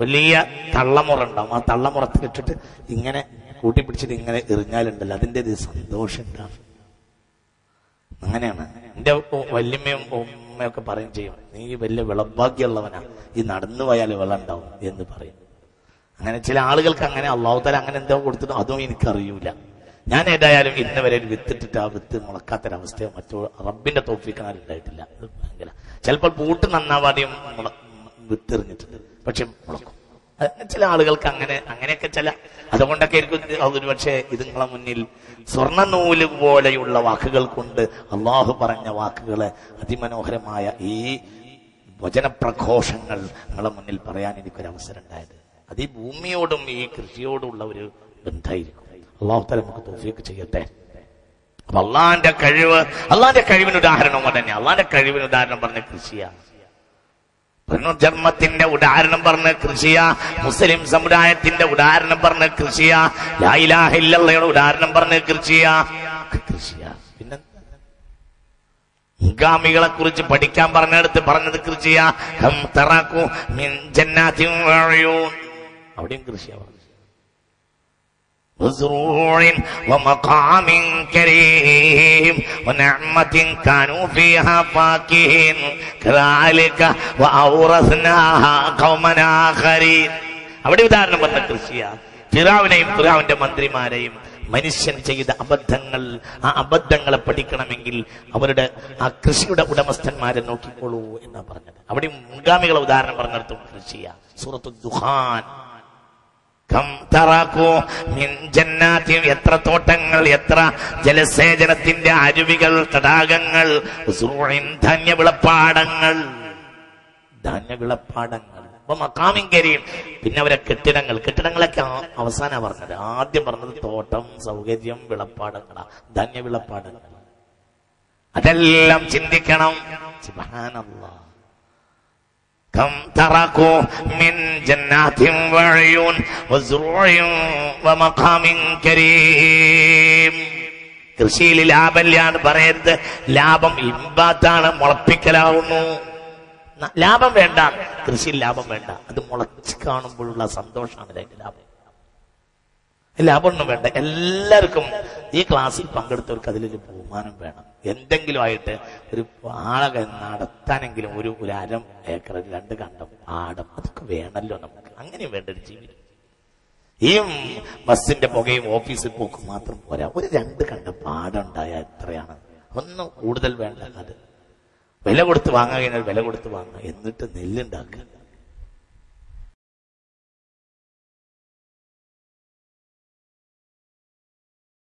വലിയ തള്ളമുറ ഉണ്ടാവും, ആ തള്ളമുറത്തിലിട്ടിട്ട് ഇങ്ങനെ കൂട്ടിപ്പിടിച്ചിട്ട് ഇങ്ങനെ എറിഞ്ഞാലുണ്ടല്ലോ അതിൻ്റെ ഒരു സന്തോഷം ഉണ്ടാവും. അങ്ങനെയാണ് എന്റെ വല്യമ്മയും ഉമ്മയൊക്കെ പറയും ചെയ്യും, നീ വലിയ വിളഭാഗ്യമുള്ളവനാ, ഈ നടന്നു പോയാൽ വെള്ളം ഉണ്ടാവും എന്ന് പറയും. അങ്ങനെ ചില ആളുകൾക്ക് അങ്ങനെ അള്ളാഹു തആല അങ്ങനെ എന്തോ കൊടുത്തിട്ട് അതും എനിക്കറിയൂല. ഞാൻ ഏതായാലും ഇന്ന് വരെ ഒരു വിത്തിട്ടിട്ട് ആ വിത്ത് മുളക്കാത്തൊരവസ്ഥയോ മറ്റോ റബ്ബിന്റെ തൗഫീഖിനാൽ ഉണ്ടായിട്ടില്ല. അത് ഭയങ്കര ചിലപ്പോൾ ബൂട്ട് നന്നാവാതെയും വിത്തെറിഞ്ഞിട്ടുണ്ട്, പക്ഷെ മുളക്കും. ചില ആളുകൾക്ക് അങ്ങനെയൊക്കെ അതുകൊണ്ടൊക്കെ ആയിരിക്കും ഒരു പക്ഷേ ഇത് നിങ്ങളെ മുന്നിൽ സ്വർണ്ണ നൂല് പോലെയുള്ള വാക്കുകൾ കൊണ്ട് അള്ളാഹു പറഞ്ഞ വാക്കുകളെ അതിമനോഹരമായ ഈ വചനപ്രഘോഷങ്ങൾ നിങ്ങളെ മുന്നിൽ പറയാൻ എനിക്കൊരവസരം ഉണ്ടായത്. അത് ഈ ഭൂമിയോടും ഈ കൃഷിയോടുള്ള ഒരു ബന്ധമായിരിക്കും. അള്ളാഹു തആല നമുക്ക് തൗഫീഖ് ചെയ്യട്ടെ. അപ്പൊ അള്ളാന്റെ കഴിവിന് ഉദാഹരണം തന്നെ, അള്ളാന്റെ കഴിവിന് ഉദാഹരണം പറഞ്ഞ കൃഷിയാണ്. ജന്മത്തിന്റെ ഉദാഹരണം പറഞ്ഞ കൃഷിയാ, മുസ്ലിം സമുദായത്തിന്റെ ഉദാഹരണം പറഞ്ഞ കൃഷിയാ, ലാ ഇലാഹ ഇല്ലല്ലാഹയുടെ ഉദാഹരണം പറഞ്ഞ കൃഷിയാ. പിന്നെ മുൻഗാമികളെ കുറിച്ച് പഠിക്കാൻ പറഞ്ഞെടുത്ത് പറഞ്ഞത് കൃഷിയാ. അവിടെയും കൃഷിയാ പറഞ്ഞു. وزروع ومقام كريم ونعمة كانوا فيها فاكهين كذلك وأورثناها قوما آخرين. അവിടെ ഉദാഹരണം പറഞ്ഞ കൃഷിയാ. ഫിറഔനെയും ഫിറഔന്റെ മന്ത്രിമാരെയും മനുഷ്യൻ ചെയ്ത അബദ്ധങ്ങൾ, ആ അബദ്ധങ്ങളെ പഠിക്കണമെങ്കിൽ അവരുടെ ആ കൃഷിയുടെ ഉടമസ്ഥന്മാരെ നോക്കിക്കോളൂ എന്നാ പറഞ്ഞത്. അവിടെ മുൻഗാമികളെ ഉദാഹരണം പറഞ്ഞിടത്തും കൃഷിയാ. സൂറത്തു ദുഖാൻ. എത്ര തോട്ടങ്ങൾ, എത്ര ജലസേചനത്തിന്റെ അരുവികൾ, തടാകങ്ങൾ, ധാന്യവിളപ്പാടങ്ങൾ. മക്കാമിൻകരീം. പിന്നെ അവരെ കെട്ടിടങ്ങളൊക്കെ അവസാനം പറഞ്ഞത്. ആദ്യം പറഞ്ഞത് തോട്ടം, സൗകര്യം, വിളപ്പാടങ്ങളാ, ധാന്യവിളപ്പാടങ്ങൾ. അതെല്ലാം ചിന്തിക്കണം. സുബ്ഹാനല്ലാഹ്. كم تركوا من جنات وعيون وزروع ومقام كريم. കൃഷിയിൽ ലാഭമില്ല എന്ന് പറയരുത്. ലാഭം ഇമ്പാത്താണ്, മുളപ്പിക്കലാവുന്നു. ലാഭം വേണ്ട, കൃഷിയിൽ ലാഭം വേണ്ട, അത് മുളച്ച് കാണുമ്പോഴുള്ള സന്തോഷമാണ് അതിന്റെ ലാഭം. ലാഭമൊന്നും വേണ്ട. എല്ലാവർക്കും ഈ ക്ലാസ്സിൽ പങ്കെടുത്തവർക്ക് അതിലൊരു ബഹുമാനം വേണം. എന്തെങ്കിലും ആയിട്ട് ഒരു ആളെ നടത്താനെങ്കിലും ഒരു 1/2 ഏക്കർ 2 കണ്ടം ആടം അതൊക്കെ വേണമല്ലോ നമുക്ക്. അങ്ങനെയും വേണ്ട ഒരു ജീവിതം. ഈ ബസ്സിന്റെ പുകയും ഓഫീസിൽ പോക്കും മാത്രം പോരാ. ഒരു 2 കണ്ടം പാടം ഉണ്ടായാൽ എത്രയാണ്? ഒന്നും കൂടുതൽ വേണ്ട. അത് വില കൊടുത്ത് വാങ്ങാൻ കഴിഞ്ഞാൽ വില കൊടുത്ത് വാങ്ങുക, എന്നിട്ട് നെല്ലുണ്ടാക്കുക.